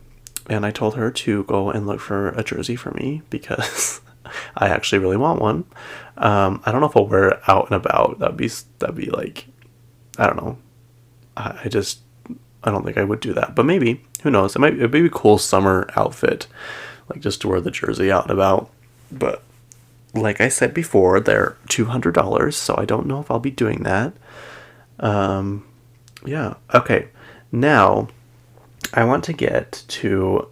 And I told her to go and look for a jersey for me, because I actually really want one. I don't know if I'll wear it out and about. That'd be like, I don't know. I don't think I would do that, but maybe. Who knows? It'd be a cool summer outfit, like just to wear the jersey out and about. But like I said before, they're $200, so I don't know if I'll be doing that. Yeah. Okay. Now, I want to get to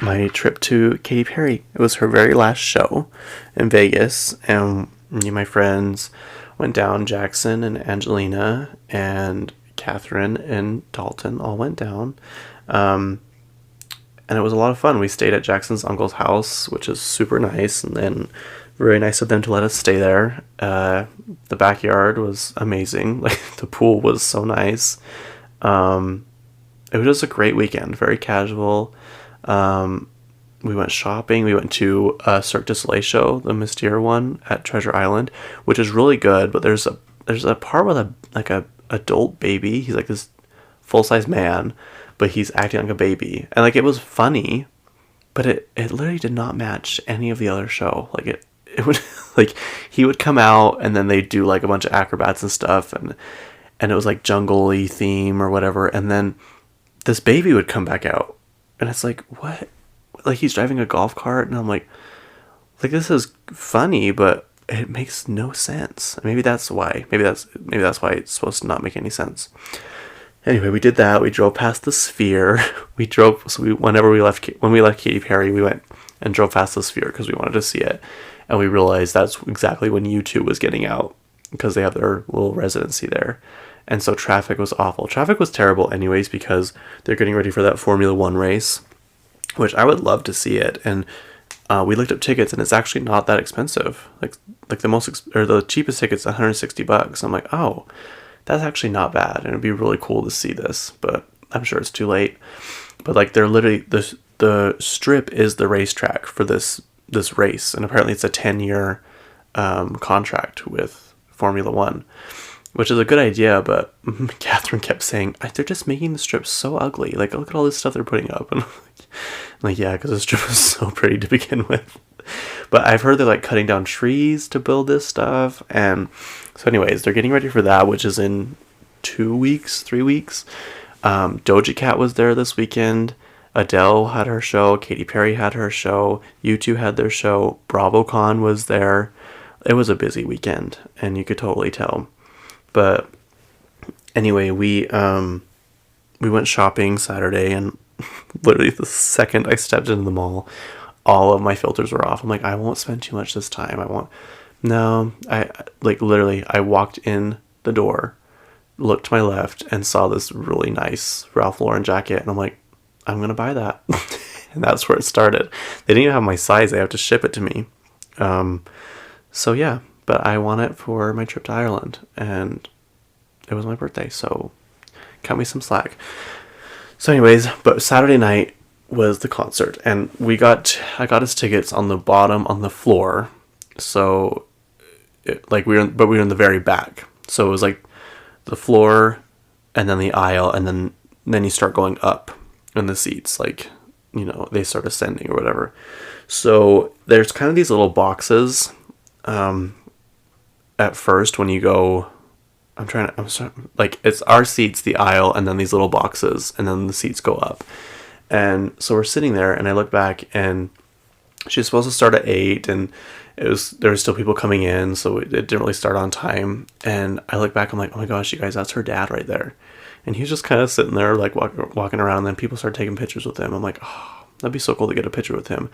my trip to Katy Perry. It was her very last show in Vegas, and me and my friends went down. Jackson and Angelina and Catherine and Dalton all went down. And it was a lot of fun. We stayed at Jackson's uncle's house, which is super nice, and then very nice of them to let us stay there. The backyard was amazing. Like, the pool was so nice. It was just a great weekend. Very casual. We went shopping. We went to Cirque du Soleil show, the Mystere one at Treasure Island, which is really good. But there's a part with a adult baby. He's like this full-size man, but he's acting like a baby. And like, it was funny, but it literally did not match any of the other show. Like, it would, like, he would come out and then they'd do like a bunch of acrobats and stuff, and it was like jungle-y theme or whatever, and then this baby would come back out, and it's like, what? Like, he's driving a golf cart, and I'm like, this is funny, but it makes no sense. Maybe that's why. Maybe that's why it's supposed to not make any sense. Anyway, we did that. We drove past the Sphere. When we left Katy Perry, we went and drove past the Sphere because we wanted to see it. And we realized that's exactly when U2 was getting out because they have their little residency there. And so traffic was awful. Traffic was terrible anyways because they're getting ready for that Formula One race, which I would love to see it. And we looked up tickets, and it's actually not that expensive. Like the cheapest ticket's $160. I'm like, oh, that's actually not bad, and it'd be really cool to see this. But I'm sure it's too late. But like, they're literally the strip is the racetrack for this race, and apparently it's a 10-year contract with Formula One, which is a good idea. But Catherine kept saying, they're just making the strip so ugly. Like, look at all this stuff they're putting up. And I'm like, yeah, because the strip was so pretty to begin with. But I've heard they're like cutting down trees to build this stuff. And so anyways, they're getting ready for that, which is in 3 weeks. Doja Cat was there this weekend. Adele had her show. Katy Perry had her show. U2 had their show. BravoCon was there. It was a busy weekend, and you could totally tell. But anyway, we went shopping Saturday, and literally the second I stepped into the mall, all of my filters were off. I'm like, I won't spend too much this time. I walked in the door, looked to my left, and saw this really nice Ralph Lauren jacket, and I'm like, I'm gonna buy that. And that's where it started. They didn't even have my size. They have to ship it to me. So yeah, but I want it for my trip to Ireland, and it was my birthday, so cut me some slack. So anyways, but Saturday night was the concert, and I got us tickets on the bottom, on the floor. So we were in the very back. So it was like the floor, and then the aisle, and then you start going up in the seats, like, you know, they start ascending or whatever. So there's kind of these little boxes at first when you go. It's our seats, the aisle, and then these little boxes, and then the seats go up. And so we're sitting there, and I look back, and she's supposed to start at 8, and there was still people coming in, so it didn't really start on time. And I look back, I'm like, oh my gosh, you guys, that's her dad right there. And he's just kind of sitting there, like, walking around, and then people start taking pictures with him. I'm like, oh, that'd be so cool to get a picture with him.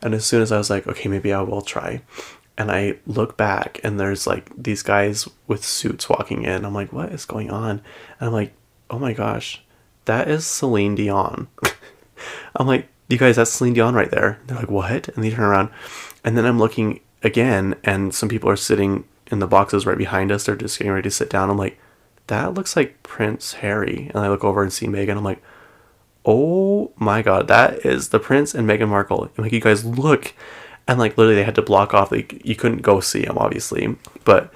And as soon as I was like, okay, maybe I will try. And I look back, and there's, like, these guys with suits walking in. I'm like, what is going on? And I'm like, oh my gosh, that is Celine Dion. I'm like, you guys, that's Celine Dion right there. And they're like, what? And they turn around. And then I'm looking again, and some people are sitting in the boxes right behind us. They're just getting ready to sit down. I'm like, that looks like Prince Harry. And I look over and see Meghan. I'm like, oh my God, that is the Prince and Meghan Markle. I'm like, you guys look. And like, literally they had to block off. Like, you couldn't go see them, obviously. But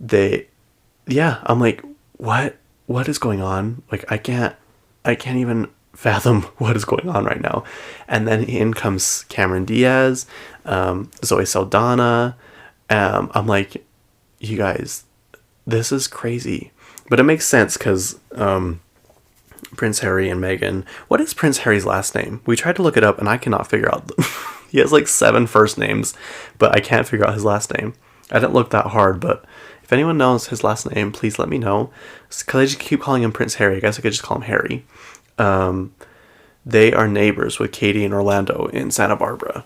I'm like, what is going on? Like, I can't even fathom what is going on right now. And then in comes Cameron Diaz, Zoe Saldana. I'm like, you guys, this is crazy. But it makes sense because Prince Harry and Meghan. What is Prince Harry's last name? We tried to look it up, and I cannot figure out. He has like 7 first names, but I can't figure out his last name. I didn't look that hard, but if anyone knows his last name, please let me know. Because I just keep calling him Prince Harry. I guess I could just call him Harry. They are neighbors with Katy and Orlando in Santa Barbara.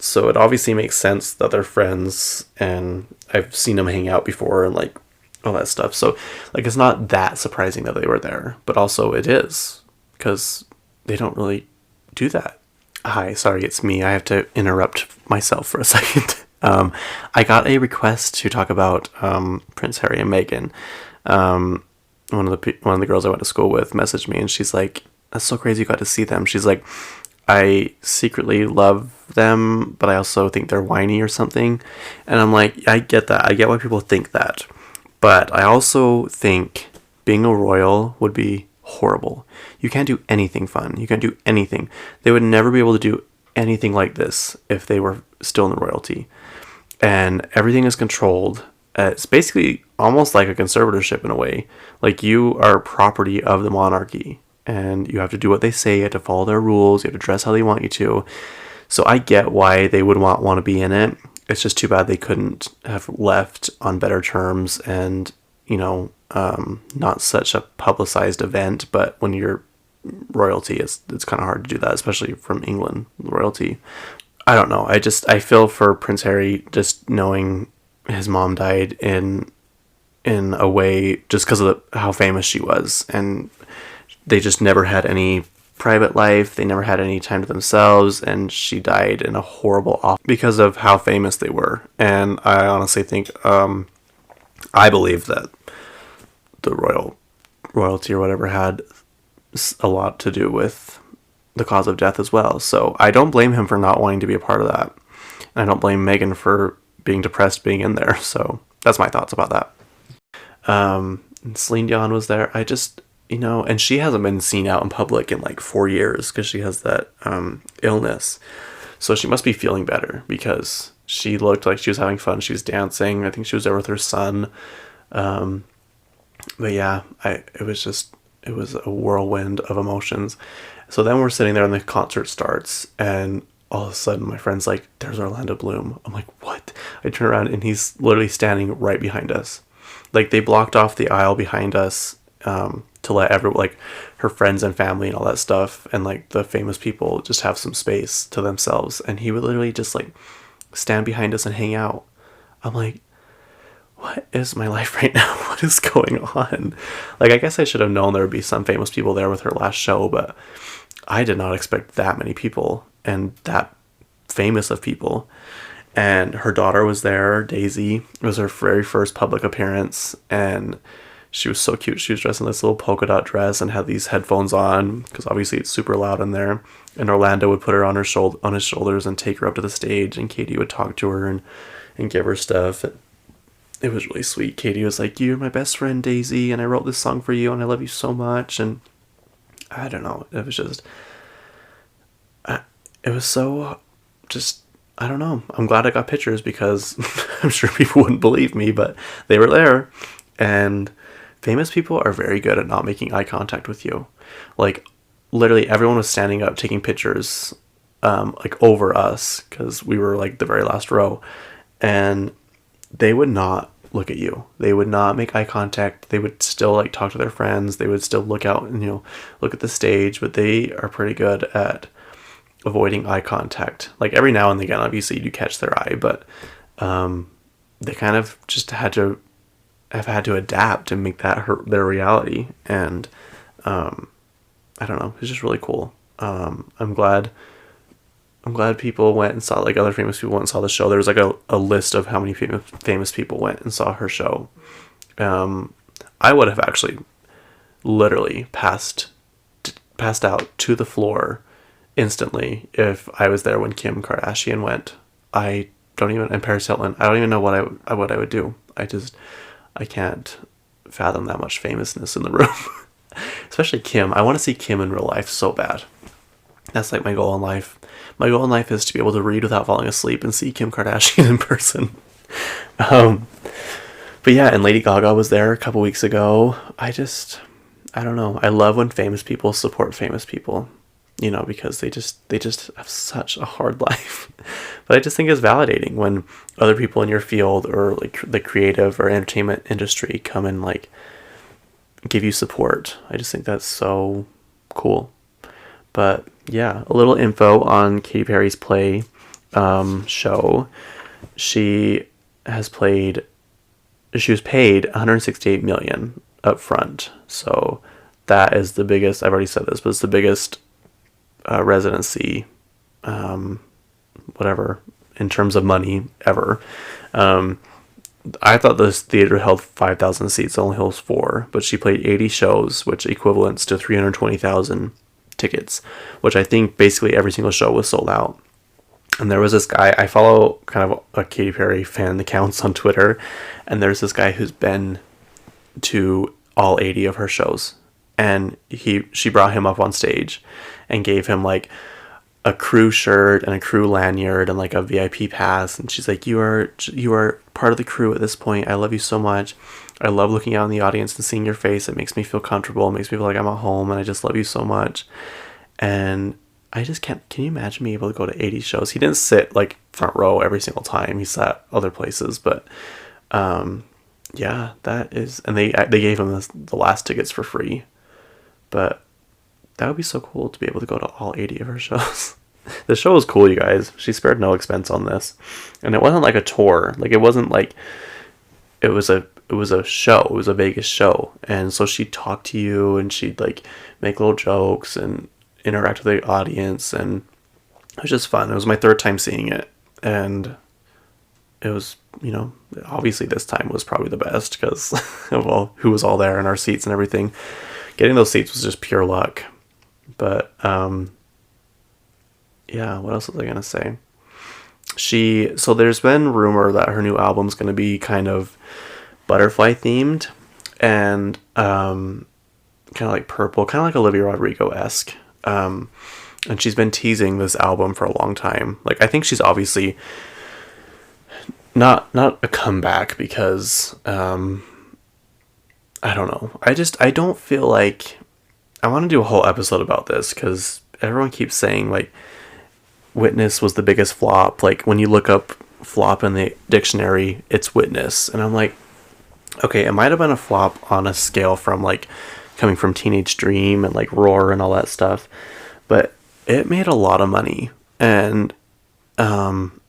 So it obviously makes sense that they're friends, and I've seen them hang out before and like all that stuff. So like, it's not that surprising that they were there, but also it is, because they don't really do that. Hi, sorry, it's me. I have to interrupt myself for a second. I got a request to talk about Prince Harry and Meghan. One of the girls I went to school with messaged me, and she's like, that's so crazy you got to see them. She's like, I secretly love them, but I also think they're whiny or something. And I'm like, I get that. I get why people think that. But I also think being a royal would be horrible. You can't do anything fun. You can't do anything. They would never be able to do anything like this if they were still in the royalty. And everything is controlled. It's basically almost like a conservatorship in a way. Like, you are property of the monarchy, and you have to do what they say. You have to follow their rules. You have to dress how they want you to. So I get why they would want to be in it. It's just too bad they couldn't have left on better terms, and, you know, not such a publicized event. But when you're royalty. It's kind of hard to do that, especially from England royalty. I don't know. I feel for Prince Harry, just knowing his mom died in a way just because of how famous she was, and they just never had any private life. They never had any time to themselves, and she died in a horrible off because of how famous they were. And I honestly think, I believe that the royalty or whatever had a lot to do with the cause of death as well. So I don't blame him for not wanting to be a part of that, and I don't blame Meghan for being depressed being in there. So that's my thoughts about that. Celine Dion was there. I just, and she hasn't been seen out in public in like 4 years because she has that illness. So she must be feeling better, because she looked like she was having fun. She was dancing. I think she was there with her son. But yeah, it was a whirlwind of emotions. So then we're sitting there and the concert starts, and all of a sudden my friend's like, there's Orlando Bloom. I'm like, what? I turn around and he's literally standing right behind us. Like, they blocked off the aisle behind us to let everyone, like her friends and family and all that stuff, and like the famous people, just have some space to themselves. And he would literally just like stand behind us and hang out. I'm like, what is my life right now? What is going on? Like, I guess I should have known there would be some famous people there with her last show, but I did not expect that many people and that famous of people. And her daughter was there, Daisy. It was her very first public appearance, and she was so cute. She was dressed in this little polka dot dress and had these headphones on, because obviously it's super loud in there. And Orlando would put her on his shoulders and take her up to the stage, and Katy would talk to her and give her stuff. It was really sweet. Katy was like, "You're my best friend, Daisy, and I wrote this song for you, and I love you so much." And I don't know. It was just, it was so just, I don't know. I'm glad I got pictures, because I'm sure people wouldn't believe me, but they were there. And famous people are very good at not making eye contact with you. Like, literally everyone was standing up taking pictures, like over us, because we were like the very last row, and they would not look at you. They would not make eye contact. They would still like talk to their friends. They would still look out and, look at the stage, but they are pretty good at avoiding eye contact. Like, every now and again, obviously you do catch their eye, but they kind of just have had to adapt and make that their reality. And I don't know, it's just really cool. I'm glad people went and saw, like, other famous people went and saw the show. There was like a list of how many famous people went and saw her show. I would have actually literally passed out to the floor instantly if I was there when Kim Kardashian went. And Paris Hilton, I don't even know what I would do. I can't fathom that much famousness in the room. Especially Kim. I want to see Kim in real life so bad. That's like my goal in life. My goal in life is to be able to read without falling asleep and see Kim Kardashian in person. But yeah, and Lady Gaga was there a couple weeks ago. I don't know. I love when famous people support famous people, because they just have such a hard life. But I just think it's validating when other people in your field, or like the creative or entertainment industry, come and like give you support. I just think that's so cool. But yeah, a little info on Katy Perry's Play show. She was paid $168 million up front. So that is the biggest, I've already said this, but it's the biggest residency, whatever, in terms of money ever. I thought this theater held 5,000 seats, it only holds 4, but she played 80 shows, which equivalents to 320,000 tickets, which I think basically every single show was sold out. And there was this guy, I follow kind of a Katy Perry fan accounts on Twitter, and there's this guy who's been to all 80 of her shows, and she brought him up on stage and gave him like a crew shirt and a crew lanyard and like a VIP pass, and she's like, you are part of the crew at this point. I love you so much. I love looking out in the audience and seeing your face. It makes me feel comfortable. It makes me feel like I'm at home, and I just love you so much. And I just can't, can you imagine me able to go to 80 shows? He didn't sit like front row every single time. He sat other places, but yeah, that is, and they gave him the last tickets for free. But That would be so cool to be able to go to all 80 of her shows. The show was cool, you guys. She spared no expense on this. And it wasn't like a tour. Like, it wasn't like... It was a show. It was a Vegas show. And so she'd talk to you, and she'd, like, make little jokes and interact with the audience. And it was just fun. It was my third time seeing it. And it was, you know, obviously this time was probably the best because of who was all there in our seats and everything. Getting those seats was just pure luck. But, yeah, what else was I going to say? So there's been rumor that her new album's going to be kind of butterfly themed and, kind of like purple, kind of like Olivia Rodrigo-esque. And she's been teasing this album for a long time. Like, I think she's obviously not a comeback because, I don't know. I don't feel like... I want to do a whole episode about this because everyone keeps saying, like, Witness was the biggest flop. Like, when you look up flop in the dictionary, it's Witness. And I'm like, okay, it might have been a flop on a scale from, like, coming from Teenage Dream and, like, Roar and all that stuff. But it made a lot of money. And, I don't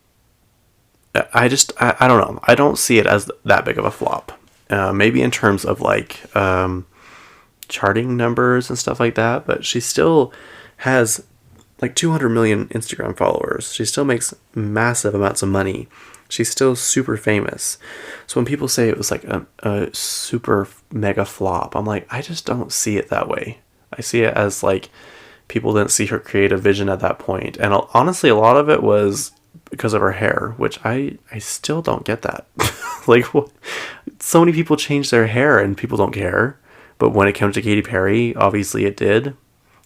know. I don't see it as that big of a flop. Maybe in terms of, like, charting numbers and stuff like that, but she still has like 200 million Instagram followers. She still makes massive amounts of money. She's still super famous. So when people say it was like a super mega flop, I'm like, I just don't see it that way. I see it as like people didn't see her creative vision at that point. And honestly, a lot of it was because of her hair, which I still don't get that. Like, so many people change their hair and people don't care. But when it comes to Katy Perry, obviously it did.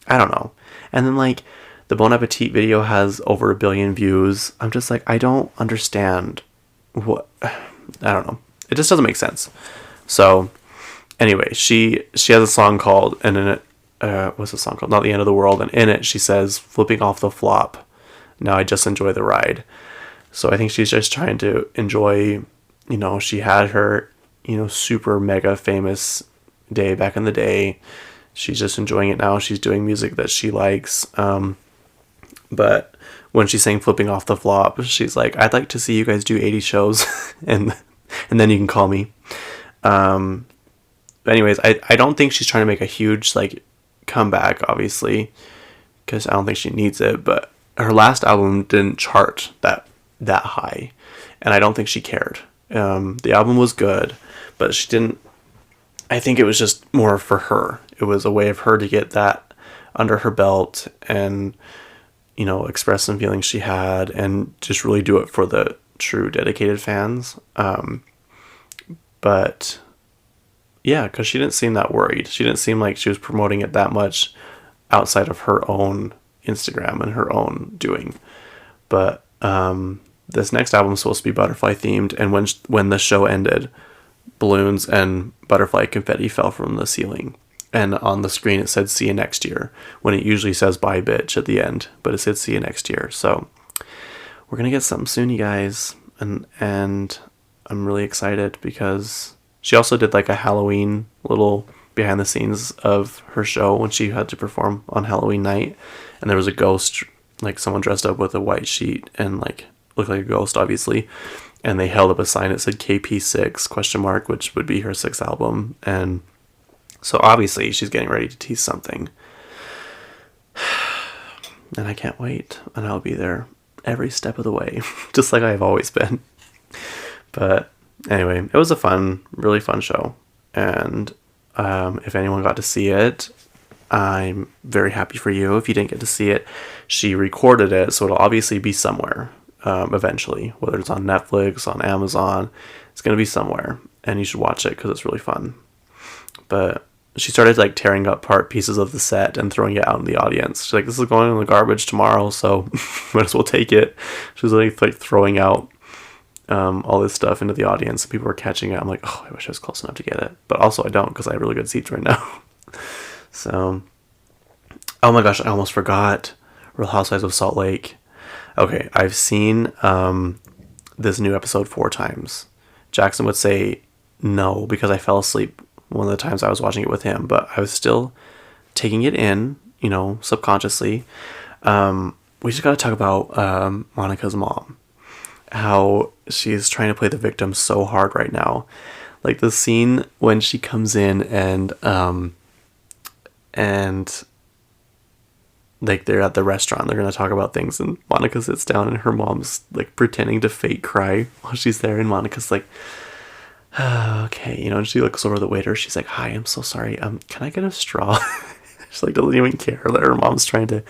I don't know. And then, like, the Bon Appetit video has over 1 billion views. I'm just like, I don't understand what... I don't know. It just doesn't make sense. So, anyway, she has a song called... And in it... what's the song called? Not the End of the World. And in it, she says, flipping off the flop. Now I just enjoy the ride. So I think she's just trying to enjoy... You know, she had her, you know, super mega famous... day back in the day. She's just enjoying it now. She's doing music that she likes. But when she's saying flipping off the flop, she's like, I'd like to see you guys do 80 shows and then you can call me. But anyways, I don't think she's trying to make a huge like comeback, obviously, because I don't think she needs it. But her last album didn't chart that high, and I don't think she cared. The album was good, but she didn't. I think it was just more for her. It was a way of her to get that under her belt and, you know, express some feelings she had and just really do it for the true dedicated fans. But yeah, because she didn't seem that worried. She didn't seem like she was promoting it that much outside of her own Instagram and her own doing. But this next album is supposed to be butterfly themed, and when the show ended, balloons and butterfly confetti fell from the ceiling, and on the screen it said see you next year, when it usually says bye bitch at the end, but it said see you next year. So we're gonna get something soon, you guys, and I'm really excited because she also did like a Halloween little behind the scenes of her show when she had to perform on Halloween night, and there was a ghost, like someone dressed up with a white sheet and like looked like a ghost, obviously. And they held up a sign that said KP6 ? Which would be her 6th album. And so obviously she's getting ready to tease something. And I can't wait. And I'll be there every step of the way. Just like I've always been. But anyway, it was a really fun show. And if anyone got to see it, I'm very happy for you. If you didn't get to see it, she recorded it. So it'll obviously be somewhere. Eventually, whether it's on Netflix, on Amazon, it's going to be somewhere, and you should watch it because it's really fun. But she started like tearing apart pieces of the set and throwing it out in the audience. She's like, this is going in the garbage tomorrow, so might as well take it. She was like throwing out all this stuff into the audience, and people were catching it. I'm like, oh, I wish I was close enough to get it, but also I don't because I have really good seats right now. So, oh my gosh, I almost forgot Real Housewives of Salt Lake. Okay, I've seen this new episode 4 times. Jackson would say no because I fell asleep one of the times I was watching it with him, but I was still taking it in, subconsciously. We just got to talk about Monica's mom. How she's trying to play the victim so hard right now. Like the scene when she comes in and like they're at the restaurant, they're going to talk about things, and Monica sits down and her mom's like pretending to fake cry while she's there, and Monica's like, okay, and she looks over the waiter, she's like, hi, I'm so sorry, can I get a straw? She like doesn't even care that her mom's trying to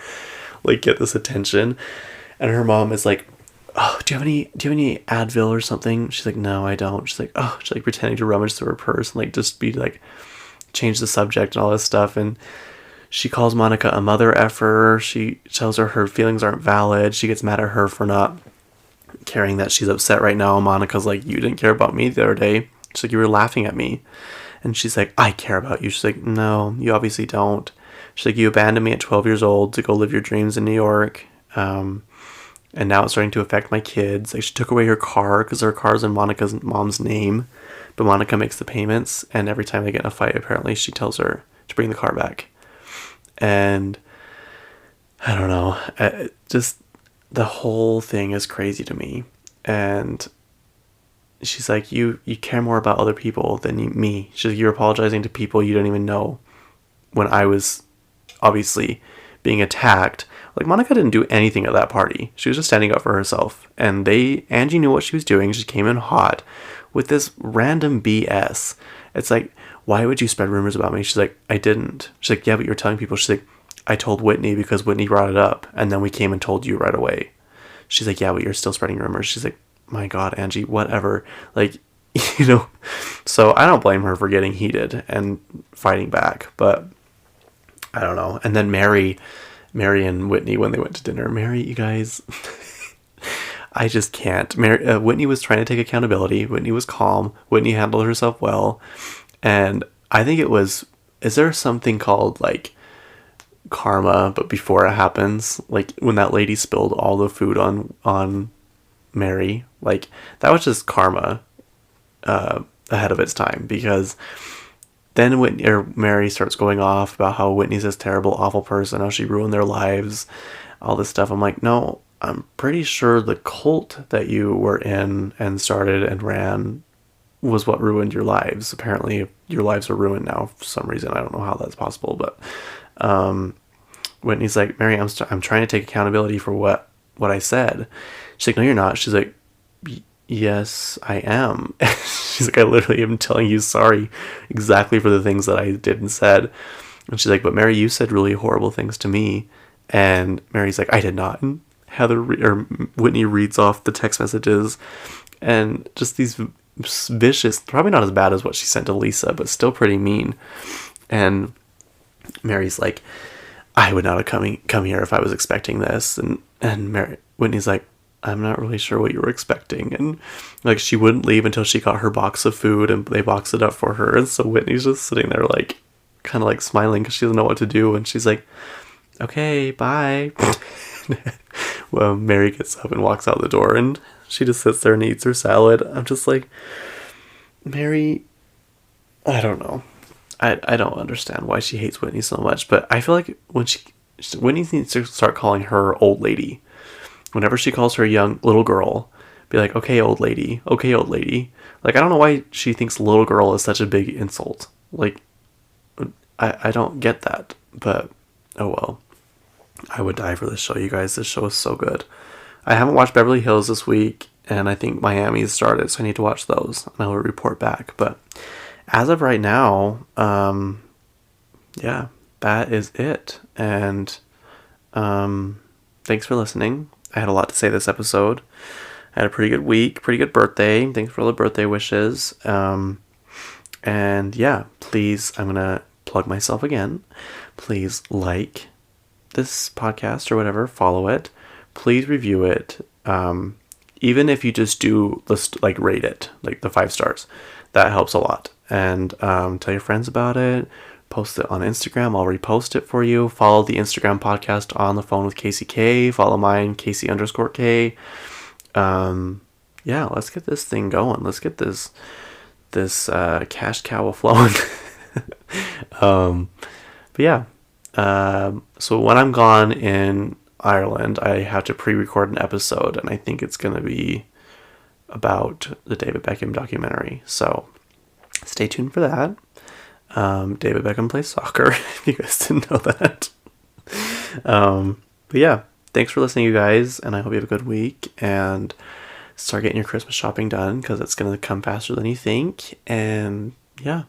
like get this attention, and her mom is like, oh, do you have any Advil or something? She's like, no, I don't. She's like, oh, she's like pretending to rummage through her purse and like just be like, change the subject and all this stuff. And she calls Monica a mother effer. She tells her feelings aren't valid. She gets mad at her for not caring that she's upset right now. Monica's like, you didn't care about me the other day. She's like, you were laughing at me. And she's like, I care about you. She's like, no, you obviously don't. She's like, you abandoned me at 12 years old to go live your dreams in New York. And now it's starting to affect my kids. Like, she took away her car because her car's in Monica's mom's name. But Monica makes the payments. And every time they get in a fight, apparently, she tells her to bring the car back. And I don't know. Just the whole thing is crazy to me. And she's like, you care more about other people than me. She's like, you're apologizing to people you don't even know. When I was obviously being attacked. Like, Monica didn't do anything at that party. She was just standing up for herself. And Angie knew what she was doing. She came in hot with this random BS. It's like, why would you spread rumors about me? She's like, I didn't. She's like, yeah, but you're telling people. She's like, I told Whitney because Whitney brought it up. And then we came and told you right away. She's like, yeah, but you're still spreading rumors. She's like, my God, Angie, whatever. Like, so I don't blame her for getting heated and fighting back. But I don't know. And then Mary and Whitney, when they went to dinner, Mary, you guys, I just can't. Whitney was trying to take accountability. Whitney was calm. Whitney handled herself well. And I think is there something called like karma, but before it happens? Like when that lady spilled all the food on Mary, like that was just karma ahead of its time, because then Mary starts going off about how Whitney's this terrible, awful person, how she ruined their lives, all this stuff. I'm like, no, I'm pretty sure the cult that you were in and started and ran was what ruined your lives. Apparently, your lives are ruined now for some reason. I don't know how that's possible, but Whitney's like, Mary, I'm trying to take accountability for what I said. She's like, no, you're not. She's like, yes, I am. She's like, I literally am telling you sorry exactly for the things that I did and said. And she's like, but Mary, you said really horrible things to me. And Mary's like, I did not. And Whitney reads off the text messages and just these vicious, probably not as bad as what she sent to Lisa, but still pretty mean. And Mary's like, I would not have come here if I was expecting this. And Whitney's like, I'm not really sure what you were expecting. And like, she wouldn't leave until she got her box of food and they boxed it up for her. And so Whitney's just sitting there like kind of like smiling because she doesn't know what to do. And she's like, okay, bye. Well, Mary gets up and walks out the door and she just sits there and eats her salad. I'm just like, Mary, I don't know. I don't understand why she hates Whitney so much, but I feel like Whitney needs to start calling her old lady. Whenever she calls her young little girl, be like, okay, old lady. Okay, old lady. Like, I don't know why she thinks little girl is such a big insult. Like, I don't get that, but oh well. I would die for this show, you guys. This show is so good. I haven't watched Beverly Hills this week, and I think Miami's started, so I need to watch those, and I will report back. But as of right now, yeah, that is it. And thanks for listening. I had a lot to say this episode. I had a pretty good week, pretty good birthday. Thanks for all the birthday wishes. And yeah, please, I'm going to plug myself again. Please like this podcast or whatever, follow it. Please review it. Even if you just do, like, rate it, like the 5 stars, that helps a lot. And tell your friends about it. Post it on Instagram. I'll repost it for you. Follow the Instagram podcast On the Phone with Kacey K. Follow mine, Kacey_K. Yeah, let's get this thing going. Let's get this cash cow flowing. But yeah, So when I'm gone in Ireland, I have to pre-record an episode, and I think it's going to be about the David Beckham documentary. So stay tuned for that. David Beckham plays soccer, if you guys didn't know that. But yeah, thanks for listening, you guys, and I hope you have a good week, and start getting your Christmas shopping done, because it's going to come faster than you think. And yeah,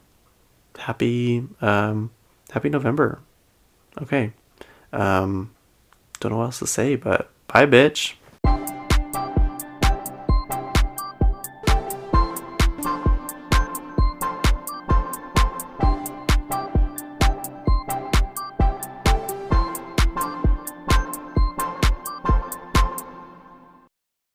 happy November. Okay. Don't know what else to say, but bye, bitch.